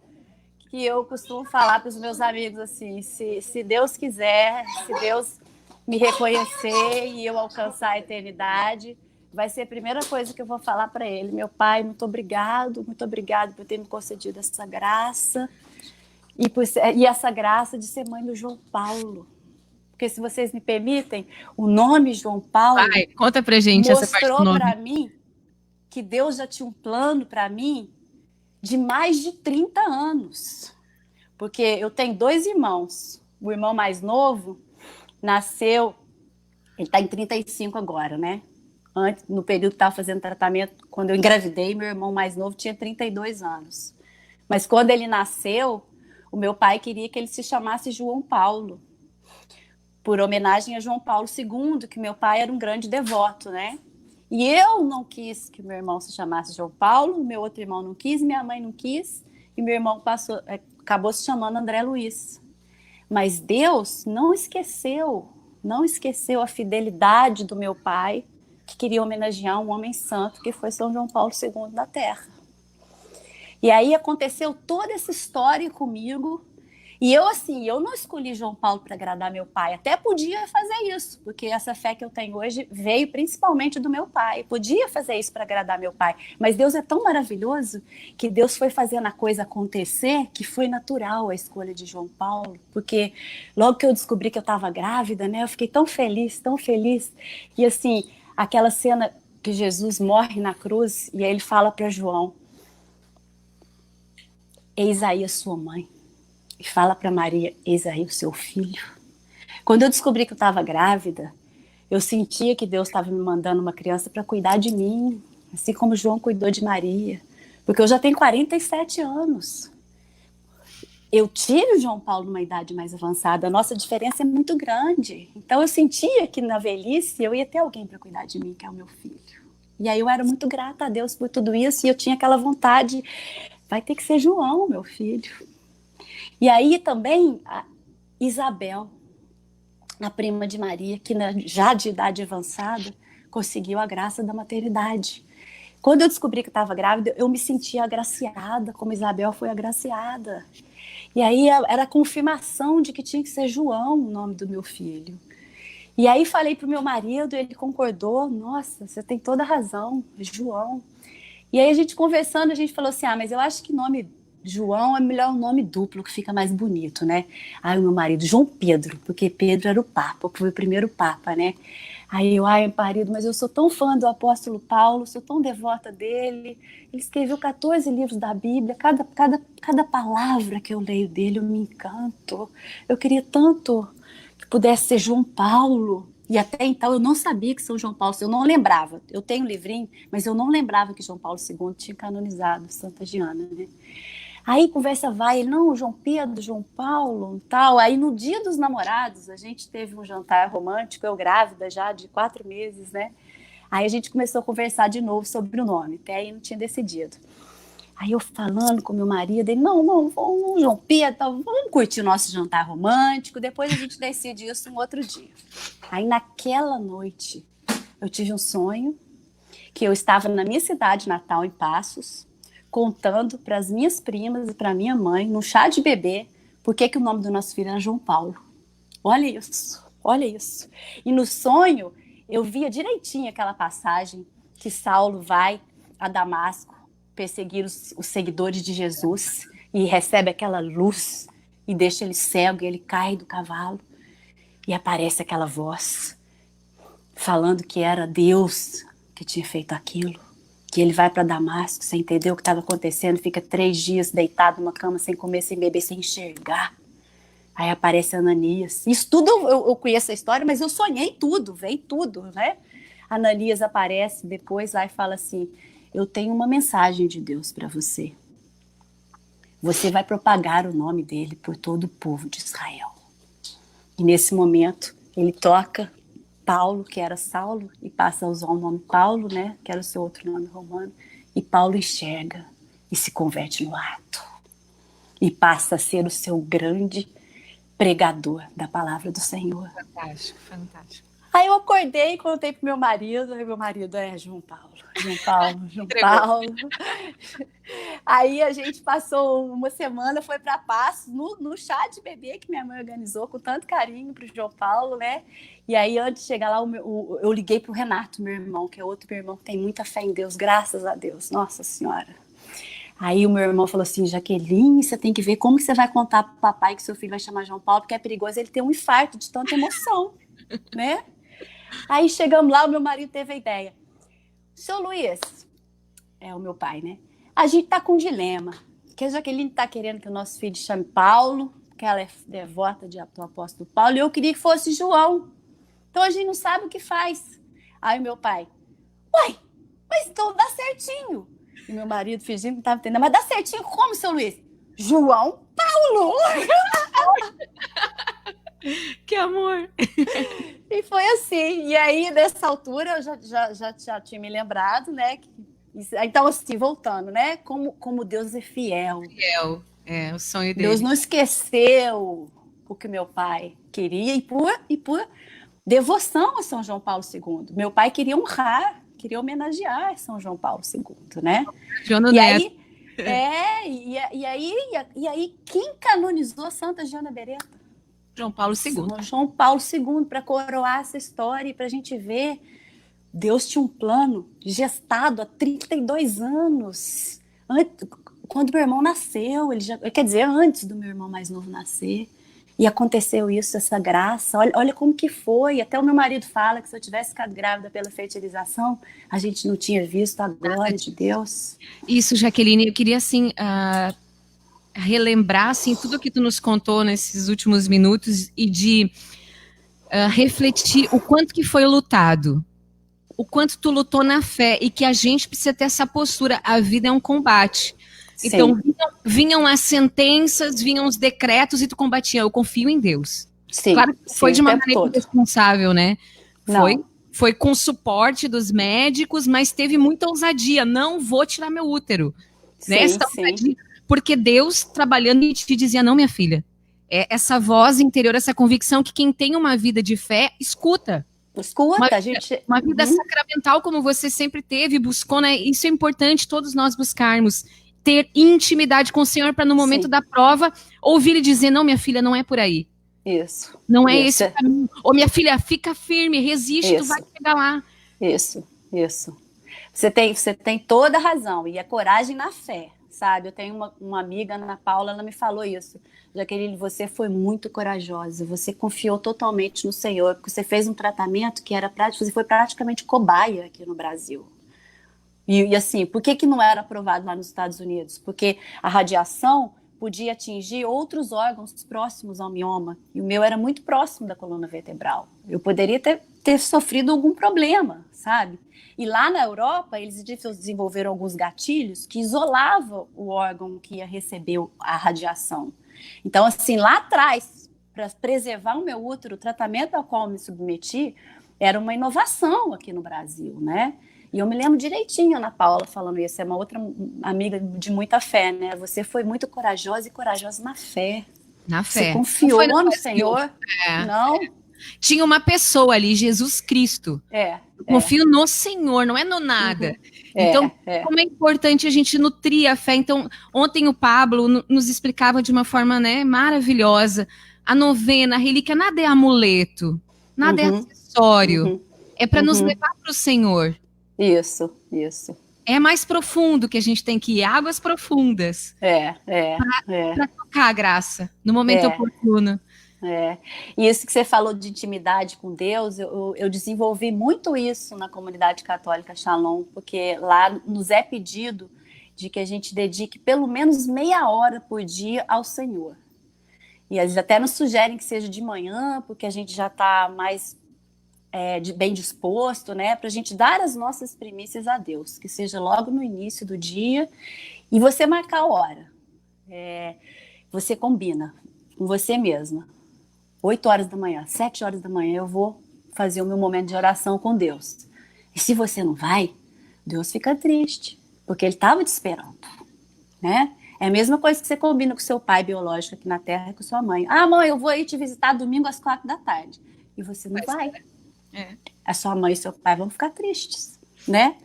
que eu costumo falar para os meus amigos assim, se Deus quiser, se Deus me reconhecer e eu alcançar a eternidade, vai ser a primeira coisa que eu vou falar para ele. Meu pai, muito obrigado por ter me concedido essa graça e essa graça de ser mãe do João Paulo. Porque, se vocês me permitem, o nome João Paulo conta pra gente essa parte do nome. Mostrou para mim que Deus já tinha um plano para mim de mais de 30 anos. Porque eu tenho 2 irmãos. O irmão mais novo nasceu, ele está em 35 agora, né? Antes, no período que estava fazendo tratamento, quando eu engravidei, meu irmão mais novo tinha 32 anos. Mas quando ele nasceu, o meu pai queria que ele se chamasse João Paulo, por homenagem a João Paulo II, que meu pai era um grande devoto, né? E eu não quis que meu irmão se chamasse João Paulo, o meu outro irmão não quis, minha mãe não quis, e meu irmão acabou se chamando André Luiz. Mas Deus não esqueceu a fidelidade do meu pai, que queria homenagear um homem santo, que foi São João Paulo II da Terra. E aí aconteceu toda essa história comigo. E eu não escolhi João Paulo para agradar meu pai. Até podia fazer isso, porque essa fé que eu tenho hoje veio principalmente do meu pai. Podia fazer isso para agradar meu pai. Mas Deus é tão maravilhoso que Deus foi fazendo a coisa acontecer, que foi natural a escolha de João Paulo. Porque logo que eu descobri que eu estava grávida, né, eu fiquei tão feliz, tão feliz. E assim, aquela cena que Jesus morre na cruz e aí ele fala para João: eis aí a sua mãe. E fala para Maria: eis aí o seu filho. Quando eu descobri que eu estava grávida, eu sentia que Deus estava me mandando uma criança para cuidar de mim, assim como João cuidou de Maria, porque eu já tenho 47 anos. Eu tive o João Paulo numa idade mais avançada, a nossa diferença é muito grande. Então eu sentia que na velhice eu ia ter alguém para cuidar de mim, que é o meu filho. E aí eu era muito grata a Deus por tudo isso, e eu tinha aquela vontade, vai ter que ser João, meu filho. E aí também a Isabel, a prima de Maria, que já de idade avançada, conseguiu a graça da maternidade. Quando eu descobri que eu estava grávida, eu me sentia agraciada, como Isabel foi agraciada. E aí era a confirmação de que tinha que ser João o nome do meu filho. E aí falei para o meu marido, ele concordou, nossa, você tem toda a razão, João. E aí a gente conversando, a gente falou assim, mas eu acho que nome João é melhor um nome duplo, que fica mais bonito, né? Aí o meu marido, João Pedro, porque Pedro era o Papa, foi o primeiro Papa, né? Aí eu, marido, mas eu sou tão fã do apóstolo Paulo, sou tão devota dele, ele escreveu 14 livros da Bíblia, cada palavra que eu leio dele eu me encanto, eu queria tanto que pudesse ser João Paulo. E até então eu não sabia que São João Paulo, eu não lembrava, eu tenho um livrinho, mas eu não lembrava que João Paulo II tinha canonizado Santa Giana, né? Aí conversa vai, ele, não, João Pedro, João Paulo, tal. Aí no dia dos namorados, a gente teve um jantar romântico, eu grávida já de 4 meses, né? Aí a gente começou a conversar de novo sobre o nome, até aí não tinha decidido. Aí eu falando com meu marido, ele, não, vamos, João Pedro, tal, vamos curtir o nosso jantar romântico, depois a gente decide isso um outro dia. Aí naquela noite, eu tive um sonho que eu estava na minha cidade natal, em Passos, contando para as minhas primas e para minha mãe, no chá de bebê, por que o nome do nosso filho era João Paulo. Olha isso, olha isso. E no sonho, eu via direitinho aquela passagem que Saulo vai a Damasco perseguir os seguidores de Jesus e recebe aquela luz e deixa ele cego, e ele cai do cavalo e aparece aquela voz falando que era Deus que tinha feito aquilo. Que ele vai para Damasco sem entender o que estava acontecendo, fica 3 dias deitado numa cama, sem comer, sem beber, sem enxergar. Aí aparece Ananias. Isso tudo eu conheço a história, mas eu sonhei tudo, veio tudo, né? Ananias aparece depois lá e fala assim, eu tenho uma mensagem de Deus para você. Você vai propagar o nome dele por todo o povo de Israel. E nesse momento, ele toca Paulo, que era Saulo, e passa a usar o nome Paulo, né, que era o seu outro nome romano, e Paulo enxerga e se converte no ato. E passa a ser o seu grande pregador da palavra do Senhor. Fantástico, fantástico. Aí eu acordei e contei pro meu marido, e meu marido João Paulo. Aí a gente passou uma semana, foi para Passos, no chá de bebê que minha mãe organizou com tanto carinho pro João Paulo, né? E aí antes de chegar lá, eu liguei pro Renato, meu irmão, que é outro meu irmão que tem muita fé em Deus, graças a Deus, Nossa Senhora. Aí o meu irmão falou assim, Jaqueline, você tem que ver como que você vai contar pro papai que seu filho vai chamar João Paulo, porque é perigoso ele ter um infarto de tanta emoção, né? Aí chegamos lá, o meu marido teve a ideia. Seu Luiz, é o meu pai, né? A gente tá com um dilema, que a Jaqueline tá querendo que o nosso filho chame Paulo, que ela é devota do apóstolo Paulo, e eu queria que fosse João. Então a gente não sabe o que faz. Aí o meu pai, uai, mas então dá certinho. E meu marido fingindo que não estava entendendo, mas dá certinho como, seu Luiz? João Paulo! Que amor! E foi assim. E aí, nessa altura, eu já tinha me lembrado, né? Então, assim, voltando, né? Como Deus é fiel. Fiel, o sonho dele. Deus não esqueceu o que meu pai queria e por devoção a São João Paulo II. Meu pai queria honrar, queria homenagear São João Paulo II, né? João E Neto. aí, aí, quem canonizou Santa Giana Beretta? João Paulo II. João Paulo II, para coroar essa história e para a gente ver, Deus tinha um plano gestado há 32 anos. Quando meu irmão nasceu, quer dizer, antes do meu irmão mais novo nascer. E aconteceu isso, essa graça. Olha como que foi. Até o meu marido fala que se eu tivesse ficado grávida pela fertilização, a gente não tinha visto a glória de Deus. Isso, Jaqueline, eu queria, assim, relembrar, assim, tudo que tu nos contou nesses últimos minutos e de refletir o quanto que foi lutado, o quanto tu lutou na fé e que a gente precisa ter essa postura. A vida é um combate. Sim. Então, vinham as sentenças, vinham os decretos e tu combatia. Eu confio em Deus. Sim, claro que foi de uma maneira todo. irresponsável, né? Não. Foi com suporte dos médicos, mas teve muita ousadia. Não vou tirar meu útero. Sim, né? sim. Porque Deus trabalhando e te dizia, não, minha filha. É essa voz interior, essa convicção que quem tem uma vida de fé, escuta. Uma vida sacramental como você sempre teve, buscou, né? Isso é importante todos nós buscarmos. Ter intimidade com o Senhor para no momento Sim. da prova, ouvir ele dizer, não, minha filha, não é por aí. Isso. Não é esse o caminho. Ou minha filha, fica firme, resiste, tu vai chegar lá. Isso. Você tem toda a razão. E a coragem na fé, sabe? Eu tenho uma amiga, Ana Paula, ela me falou isso. Jaqueline, você foi muito corajosa. Você confiou totalmente no Senhor, porque você fez um tratamento que era prático, você foi praticamente cobaia aqui no Brasil. E assim, por que não era aprovado lá nos Estados Unidos? Porque a radiação podia atingir outros órgãos próximos ao mioma. E o meu era muito próximo da coluna vertebral. Eu poderia ter sofrido algum problema, sabe? E lá na Europa, eles desenvolveram alguns gatilhos que isolavam o órgão que ia receber a radiação. Então, assim, lá atrás, para preservar o meu útero, o tratamento ao qual eu me submeti era uma inovação aqui no Brasil, né? E eu me lembro direitinho, Ana Paula, falando isso. É uma outra amiga de muita fé, né? Você foi muito corajosa e corajosa na fé. Na fé. Você confiou no Senhor? Não? Tinha uma pessoa ali, Jesus Cristo. Eu confio no Senhor, não é no nada. Então, como é importante a gente nutrir a fé. Então, ontem o Pablo nos explicava de uma forma, né, maravilhosa. A novena, a relíquia, nada é amuleto, nada é acessório. É para nos levar para o Senhor. Isso. É mais profundo que a gente tem que ir, águas profundas. Para tocar a graça no momento oportuno. E isso que você falou de intimidade com Deus, eu desenvolvi muito isso na comunidade católica Shalom, porque lá nos é pedido de que a gente dedique pelo menos meia hora por dia ao Senhor. E eles até nos sugerem que seja de manhã, porque a gente já está mais bem disposto, né, para a gente dar as nossas primícias a Deus, que seja logo no início do dia, e você marcar a hora. Você combina com você mesma. 8 horas da manhã, 7 horas da manhã, eu vou fazer o meu momento de oração com Deus. E se você não vai, Deus fica triste, porque Ele estava te esperando, né? É a mesma coisa que você combina com seu pai biológico aqui na Terra e com sua mãe. Ah, mãe, eu vou ir te visitar domingo às 4 da tarde. E você não vai. A sua mãe e seu pai vão ficar tristes, né?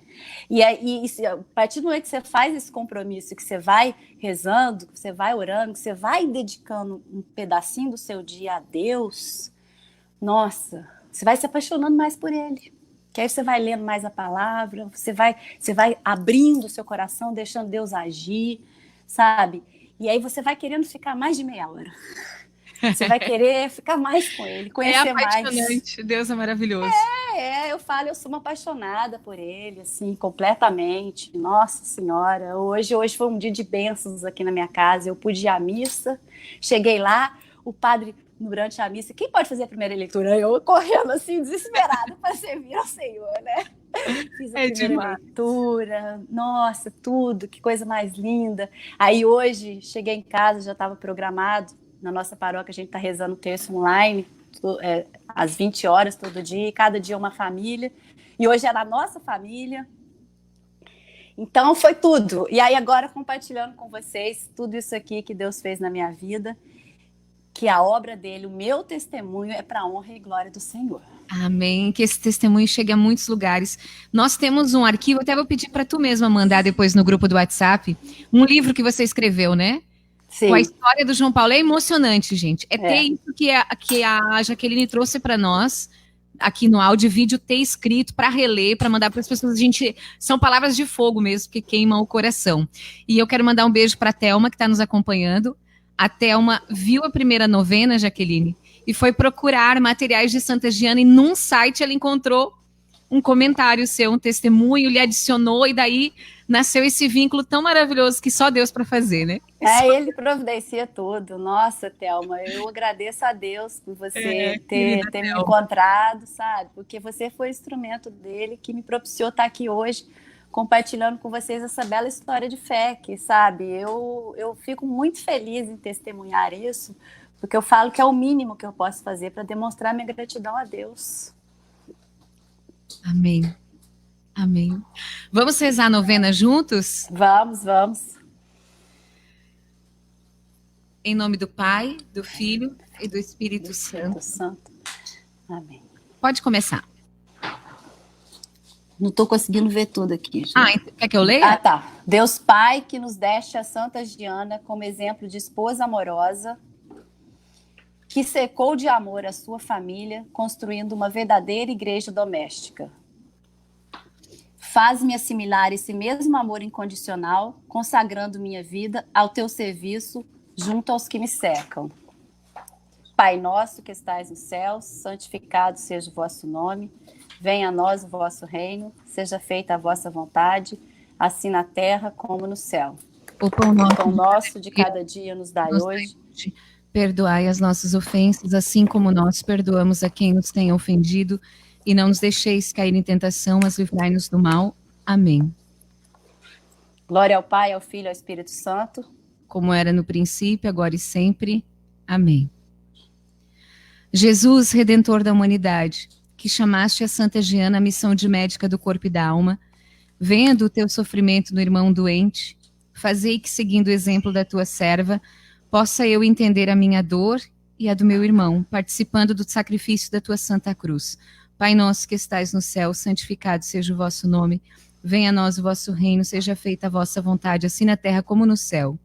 E aí, a partir do momento que você faz esse compromisso, que você vai rezando, que você vai orando, que você vai dedicando um pedacinho do seu dia a Deus, nossa, você vai se apaixonando mais por Ele. Que aí você vai lendo mais a palavra, você vai abrindo o seu coração, deixando Deus agir, sabe? E aí você vai querendo ficar mais de meia hora. Você vai querer ficar mais com Ele, conhecer mais. É apaixonante, Deus é maravilhoso. Eu falo, eu sou uma apaixonada por Ele, assim, completamente. Nossa Senhora, hoje foi um dia de bênçãos aqui na minha casa. Eu pude ir à missa, cheguei lá, o padre, durante a missa, quem pode fazer a primeira leitura? Eu correndo assim, desesperada para servir ao Senhor, né? Fiz a primeira leitura, nossa, tudo, que coisa mais linda. Aí hoje, cheguei em casa, já estava programado. Na nossa paróquia, a gente está rezando o terço online, às 20 horas todo dia, e cada dia uma família. E hoje era a nossa família. Então, foi tudo. E aí, agora, compartilhando com vocês tudo isso aqui que Deus fez na minha vida, que a obra dele, o meu testemunho, é para a honra e glória do Senhor. Amém. Que esse testemunho chegue a muitos lugares. Nós temos um arquivo, até vou pedir para tu mesma mandar depois no grupo do WhatsApp, um livro que você escreveu, né? Sim. Com a história do João Paulo. É emocionante, gente. Ter isso que a Jaqueline trouxe para nós, aqui no áudio e vídeo, ter escrito para reler, para mandar para as pessoas. São palavras de fogo mesmo, que queimam o coração. E eu quero mandar um beijo para a Thelma, que está nos acompanhando. A Thelma viu a primeira novena, Jaqueline, e foi procurar materiais de Santa Giana, e num site ela encontrou um comentário seu, um testemunho, lhe adicionou, e daí nasceu esse vínculo tão maravilhoso que só Deus para fazer, né? Ele providencia tudo. Nossa, Thelma, eu agradeço a Deus por você ter me encontrado, sabe? Porque você foi o instrumento dele que me propiciou estar aqui hoje, compartilhando com vocês essa bela história de fé, que, sabe, eu fico muito feliz em testemunhar isso, porque eu falo que é o mínimo que eu posso fazer para demonstrar minha gratidão a Deus. Amém. Amém. Vamos rezar a novena juntos? Vamos. Em nome do Pai, do Filho e do Espírito Santo. Amém. Pode começar. Não estou conseguindo ver tudo aqui, gente. Quer que eu leia? Tá. Deus Pai, que nos deste a Santa Giana como exemplo de esposa amorosa, que secou de amor a sua família, construindo uma verdadeira igreja doméstica. Faz-me assimilar esse mesmo amor incondicional, consagrando minha vida ao teu serviço, junto aos que me cercam. Pai nosso que estais nos céus, santificado seja o vosso nome. Venha a nós o vosso reino, seja feita a vossa vontade, assim na terra como no céu. O pão nosso de cada dia nos dai hoje. Perdoai as nossas ofensas, assim como nós perdoamos a quem nos tem ofendido, e não nos deixeis cair em tentação, mas livrai-nos do mal. Amém. Glória ao Pai, ao Filho e ao Espírito Santo. Como era no princípio, agora e sempre. Amém. Jesus, Redentor da humanidade, que chamaste a Santa Giana a missão de médica do corpo e da alma, vendo o teu sofrimento no irmão doente, fazei que, seguindo o exemplo da tua serva, possa eu entender a minha dor e a do meu irmão, participando do sacrifício da tua Santa Cruz. Pai nosso que estais no céu, santificado seja o vosso nome. Venha a nós o vosso reino, seja feita a vossa vontade, assim na terra como no céu.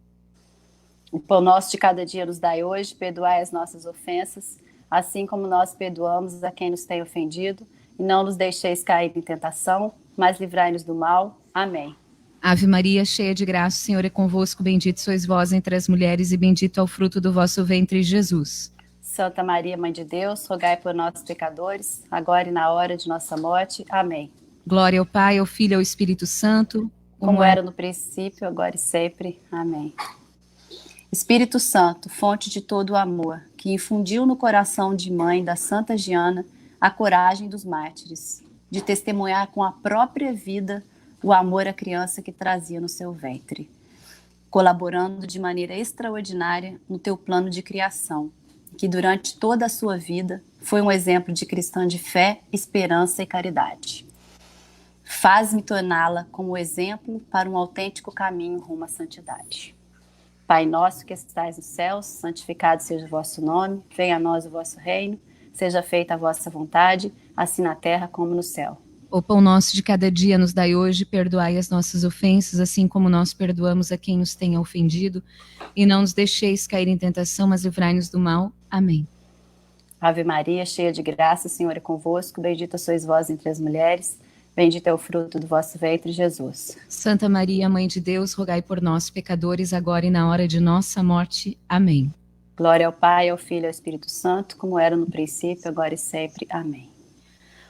O pão nosso de cada dia nos dai hoje, perdoai as nossas ofensas, assim como nós perdoamos a quem nos tem ofendido, e não nos deixeis cair em tentação, mas livrai-nos do mal. Amém. Ave Maria, cheia de graça, o Senhor é convosco, bendito sois vós entre as mulheres, e bendito é o fruto do vosso ventre, Jesus. Santa Maria, Mãe de Deus, rogai por nós, pecadores, agora e na hora de nossa morte. Amém. Glória ao Pai, ao Filho e ao Espírito Santo, como era no princípio, agora e sempre. Amém. Espírito Santo, fonte de todo o amor, que infundiu no coração de mãe da Santa Giana a coragem dos mártires, de testemunhar com a própria vida o amor à criança que trazia no seu ventre, colaborando de maneira extraordinária no teu plano de criação, que durante toda a sua vida foi um exemplo de cristã de fé, esperança e caridade. Faz-me torná-la como exemplo para um autêntico caminho rumo à santidade. Pai nosso que estais nos céus, santificado seja o vosso nome, venha a nós o vosso reino, seja feita a vossa vontade, assim na terra como no céu. O pão nosso de cada dia nos dai hoje, perdoai as nossas ofensas, assim como nós perdoamos a quem nos tenha ofendido, e não nos deixeis cair em tentação, mas livrai-nos do mal. Amém. Ave Maria, cheia de graça, o Senhor é convosco, bendita sois vós entre as mulheres, bendito é o fruto do vosso ventre, Jesus. Santa Maria, Mãe de Deus, rogai por nós, pecadores, agora e na hora de nossa morte. Amém. Glória ao Pai, ao Filho e ao Espírito Santo, como era no princípio, agora e sempre. Amém.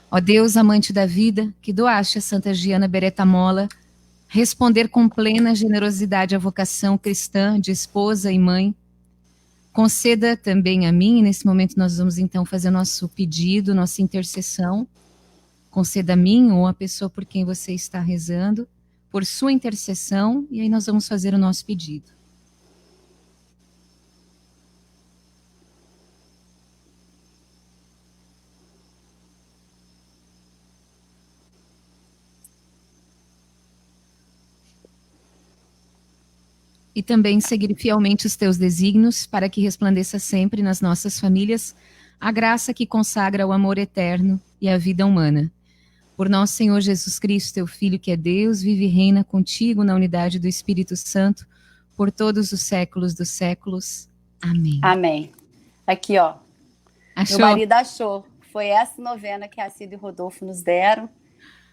Ó Deus, amante da vida, que doaste a Santa Giana Beretta Molla, responder com plena generosidade à vocação cristã de esposa e mãe, conceda também a mim, e nesse momento nós vamos então fazer o nosso pedido, nossa intercessão, conceda a mim ou a pessoa por quem você está rezando, por sua intercessão, e aí nós vamos fazer o nosso pedido. E também seguir fielmente os teus desígnios, para que resplandeça sempre nas nossas famílias a graça que consagra o amor eterno e a vida humana. Por nosso Senhor Jesus Cristo, teu Filho, que é Deus, vive e reina contigo na unidade do Espírito Santo, por todos os séculos dos séculos. Amém. Amém. Aqui, ó. Achou? Meu marido achou. Foi essa novena que a Cida e o Rodolfo nos deram.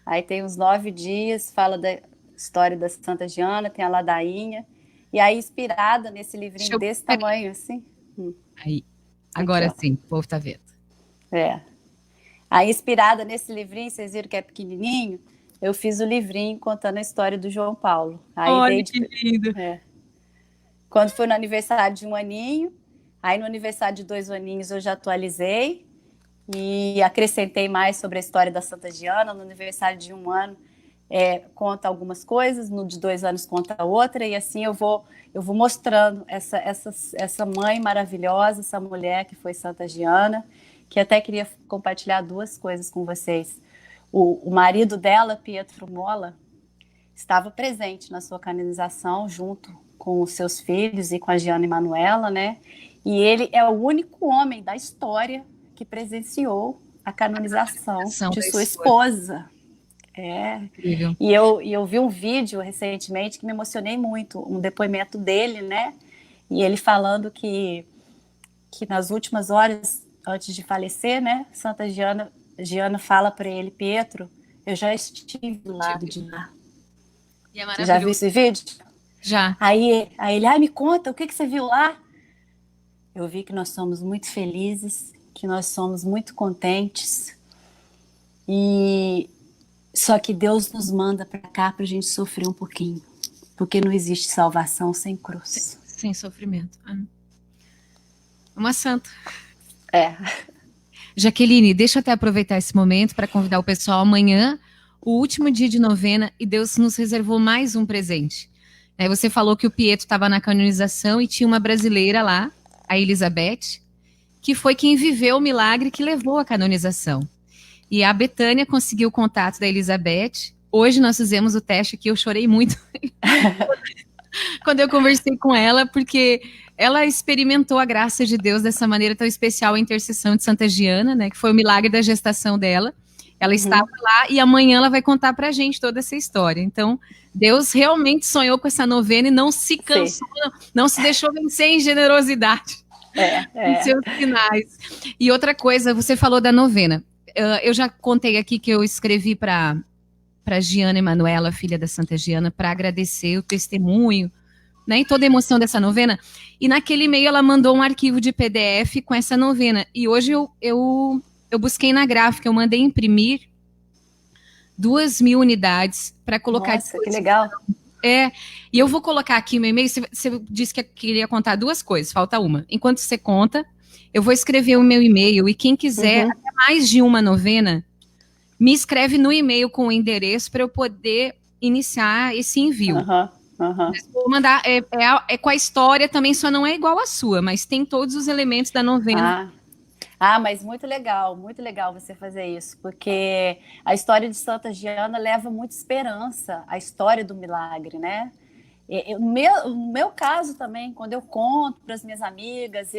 Aí tem uns 9 dias, fala da história da Santa Giana, tem a ladainha. E aí, inspirada nesse livrinho desse tamanho, assim. Aí. Agora aqui, sim, o povo tá vendo. É. Aí, inspirada nesse livrinho, vocês viram que é pequenininho, eu fiz o livrinho contando a história do João Paulo. Aí Olha que lindo. Quando foi no aniversário de 1 aninho, aí no aniversário de 2 aninhos eu já atualizei e acrescentei mais sobre a história da Santa Giana. No aniversário de 1 ano, conta algumas coisas, no de 2 anos conta outra, e assim eu vou mostrando essa mãe maravilhosa, essa mulher que foi Santa Giana, que até queria compartilhar 2 coisas com vocês. O marido dela, Pietro Mola, estava presente na sua canonização, junto com os seus filhos e com a Giana Emanuela, né? E ele é o único homem da história que presenciou a canonização de sua esposa. E eu vi um vídeo recentemente que me emocionei muito, um depoimento dele, né? E ele falando que nas últimas horas, antes de falecer, né? Santa Giana fala para ele: Pietro, eu já estive do lado de lá. E é já viu esse vídeo? Já. Aí ele, me conta, o que você viu lá? Eu vi que nós somos muito felizes, que nós somos muito contentes, e só que Deus nos manda para cá para a gente sofrer um pouquinho, porque não existe salvação sem cruz. Sem sofrimento. Uma santa. Jaqueline, deixa eu até aproveitar esse momento para convidar o pessoal amanhã, o último dia de novena, e Deus nos reservou mais um presente. Você falou que o Pietro estava na canonização e tinha uma brasileira lá, a Elizabeth, que foi quem viveu o milagre que levou à canonização. E a Betânia conseguiu o contato da Elizabeth. Hoje nós fizemos o teste aqui, eu chorei muito quando eu conversei com ela, porque ela experimentou a graça de Deus dessa maneira tão especial, a intercessão de Santa Giana, né, que foi o milagre da gestação dela. Ela estava lá e amanhã ela vai contar pra gente toda essa história. Então, Deus realmente sonhou com essa novena e não se cansou, não se deixou vencer em generosidade em seus sinais. E outra coisa, você falou da novena. Eu já contei aqui que eu escrevi para Giana Emanuela, filha da Santa Giana, para agradecer o testemunho, né, e toda a emoção dessa novena. E naquele e-mail ela mandou um arquivo de PDF com essa novena. E hoje eu busquei na gráfica, eu mandei imprimir 2.000 unidades para colocar. Nossa, que legal. E eu vou colocar aqui no e-mail. Você disse que queria contar 2 coisas, falta uma. Enquanto você conta, eu vou escrever o meu e-mail, e quem quiser até mais de uma novena, me escreve no e-mail com o endereço para eu poder iniciar esse envio. Vou mandar, com a história também, só não é igual à sua, mas tem todos os elementos da novena. Mas muito legal você fazer isso, porque a história de Santa Giana leva muita esperança, a história do milagre, né? No meu caso também, quando eu conto para as minhas amigas,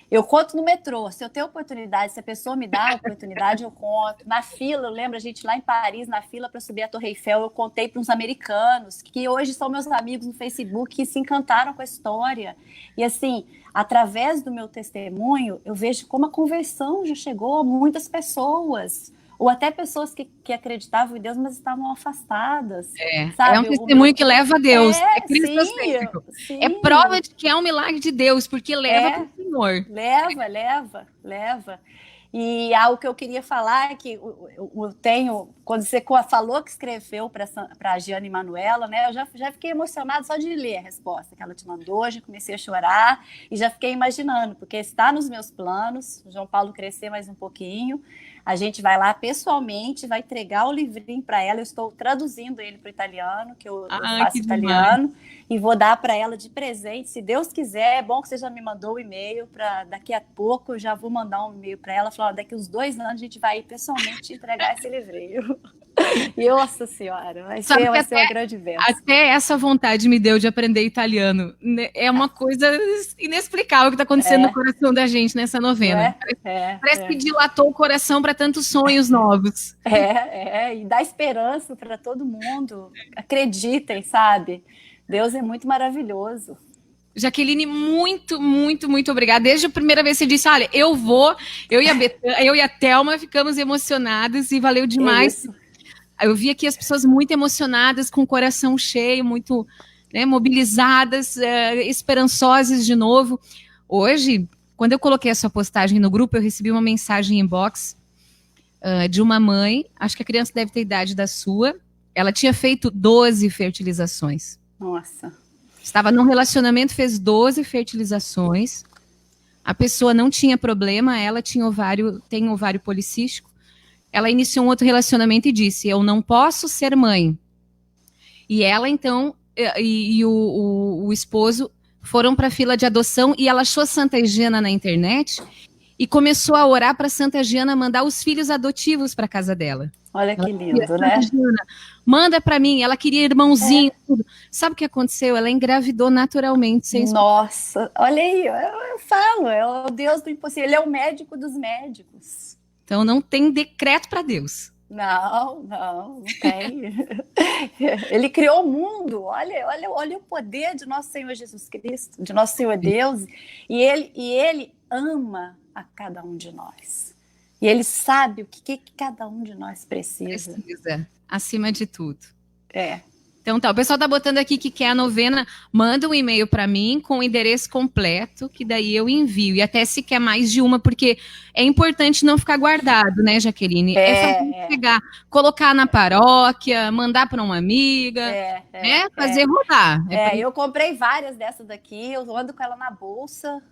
eu conto no metrô. Se eu tenho oportunidade, se a pessoa me dá a oportunidade, eu conto. Na fila, eu lembro a gente lá em Paris, na fila para subir a Torre Eiffel, eu contei para uns americanos, que hoje são meus amigos no Facebook, que se encantaram com a história. E assim, através do meu testemunho, eu vejo como a conversão já chegou a muitas pessoas. Ou até pessoas que acreditavam em Deus, mas estavam afastadas. Sabe? É um testemunho que leva a Deus. É cristocêntrico. Sim. É prova de que é um milagre de Deus, porque leva para o Senhor. Leva. E algo que eu queria falar é que eu tenho, quando você falou que escreveu para a Giana Emanuela, né, eu já fiquei emocionada só de ler a resposta que ela te mandou, já comecei a chorar e já fiquei imaginando, porque está nos meus planos, o João Paulo crescer mais um pouquinho, a gente vai lá pessoalmente, vai entregar o livrinho para ela, eu estou traduzindo ele para o italiano, que eu faço italiano, e vou dar para ela de presente, se Deus quiser. É bom que você já me mandou o e-mail, para daqui a pouco eu já vou mandar um e-mail para ela, falar, daqui uns 2 anos a gente vai ir pessoalmente entregar esse livrinho. E, nossa senhora, vai ser uma grande bênção. Até essa vontade me deu de aprender italiano. É uma coisa inexplicável que está acontecendo no coração da gente nessa novena. Parece que dilatou o coração para tantos sonhos novos. E dá esperança para todo mundo. Acreditem, sabe? Deus é muito maravilhoso. Jaqueline, muito, muito, muito obrigada. Desde a primeira vez que você disse, olha, eu e a Thelma ficamos emocionadas e valeu demais. Eu vi aqui as pessoas muito emocionadas, com o coração cheio, muito, né, mobilizadas, esperançosas de novo. Hoje, quando eu coloquei a sua postagem no grupo, eu recebi uma mensagem inbox de uma mãe, acho que a criança deve ter idade da sua, ela tinha feito 12 fertilizações. Nossa. Estava num relacionamento, fez 12 fertilizações, a pessoa não tinha problema, ela tem ovário policístico, ela iniciou um outro relacionamento e disse, eu não posso ser mãe. E ela, então, o esposo foram para a fila de adoção e ela achou Santa Higiena na internet e começou a orar para Santa Higiena mandar os filhos adotivos para casa dela. Olha que lindo, né? Higiena, manda para mim, ela queria irmãozinho, tudo. Sabe o que aconteceu? Ela engravidou naturalmente. Nossa, olha aí, eu falo, é o Deus do impossível, ele é o médico dos médicos. Então não tem decreto para Deus. Não tem. Ele criou o mundo. Olha o poder de nosso Senhor Jesus Cristo, de nosso Senhor Deus. E ele ama a cada um de nós. E ele sabe o que cada um de nós precisa. Acima de tudo. Então tá, o pessoal tá botando aqui que quer a novena, manda um e-mail para mim com o endereço completo, que daí eu envio. E até se quer mais de uma, porque é importante não ficar guardado, né, Jaqueline? Pegar, colocar na paróquia, mandar para uma amiga, fazer rodar. Eu comprei várias dessas daqui, eu ando com ela na bolsa.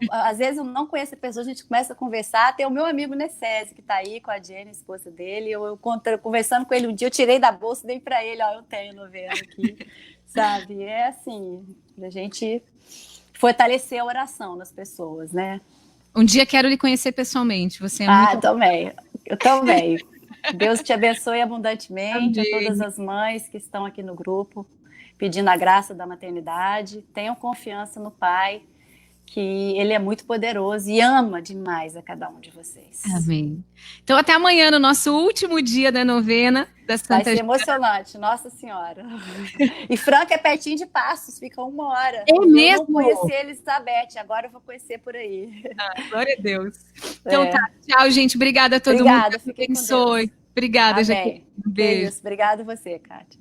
Às vezes eu não conheço a pessoa, a gente começa a conversar. Tem o meu amigo Necese, que tá aí com a Jenny, a esposa dele. Eu conversando com ele um dia, eu tirei da bolsa e dei para ele. Ó, eu tenho novena aqui, sabe? É assim, a gente fortalecer a oração nas pessoas, né? Um dia quero lhe conhecer pessoalmente. Você é muito... Eu também. Deus te abençoe abundantemente. Amém. A todas as mães que estão aqui no grupo, pedindo a graça da maternidade. Tenham confiança no Pai, que ele é muito poderoso e ama demais a cada um de vocês. Amém. Então até amanhã, no nosso último dia da novena da Santa Vai ser emocionante, Nossa Senhora. E Franca é pertinho de Passos, fica 1 hora. É mesmo? Eu não conheci Elizabeth, agora eu vou conhecer por aí. Glória a Deus. Então tá, tchau, gente. Obrigada a todo mundo. Fiquem com Deus. Obrigada, Jaqueline. Beijo. Obrigada a você, Kátia.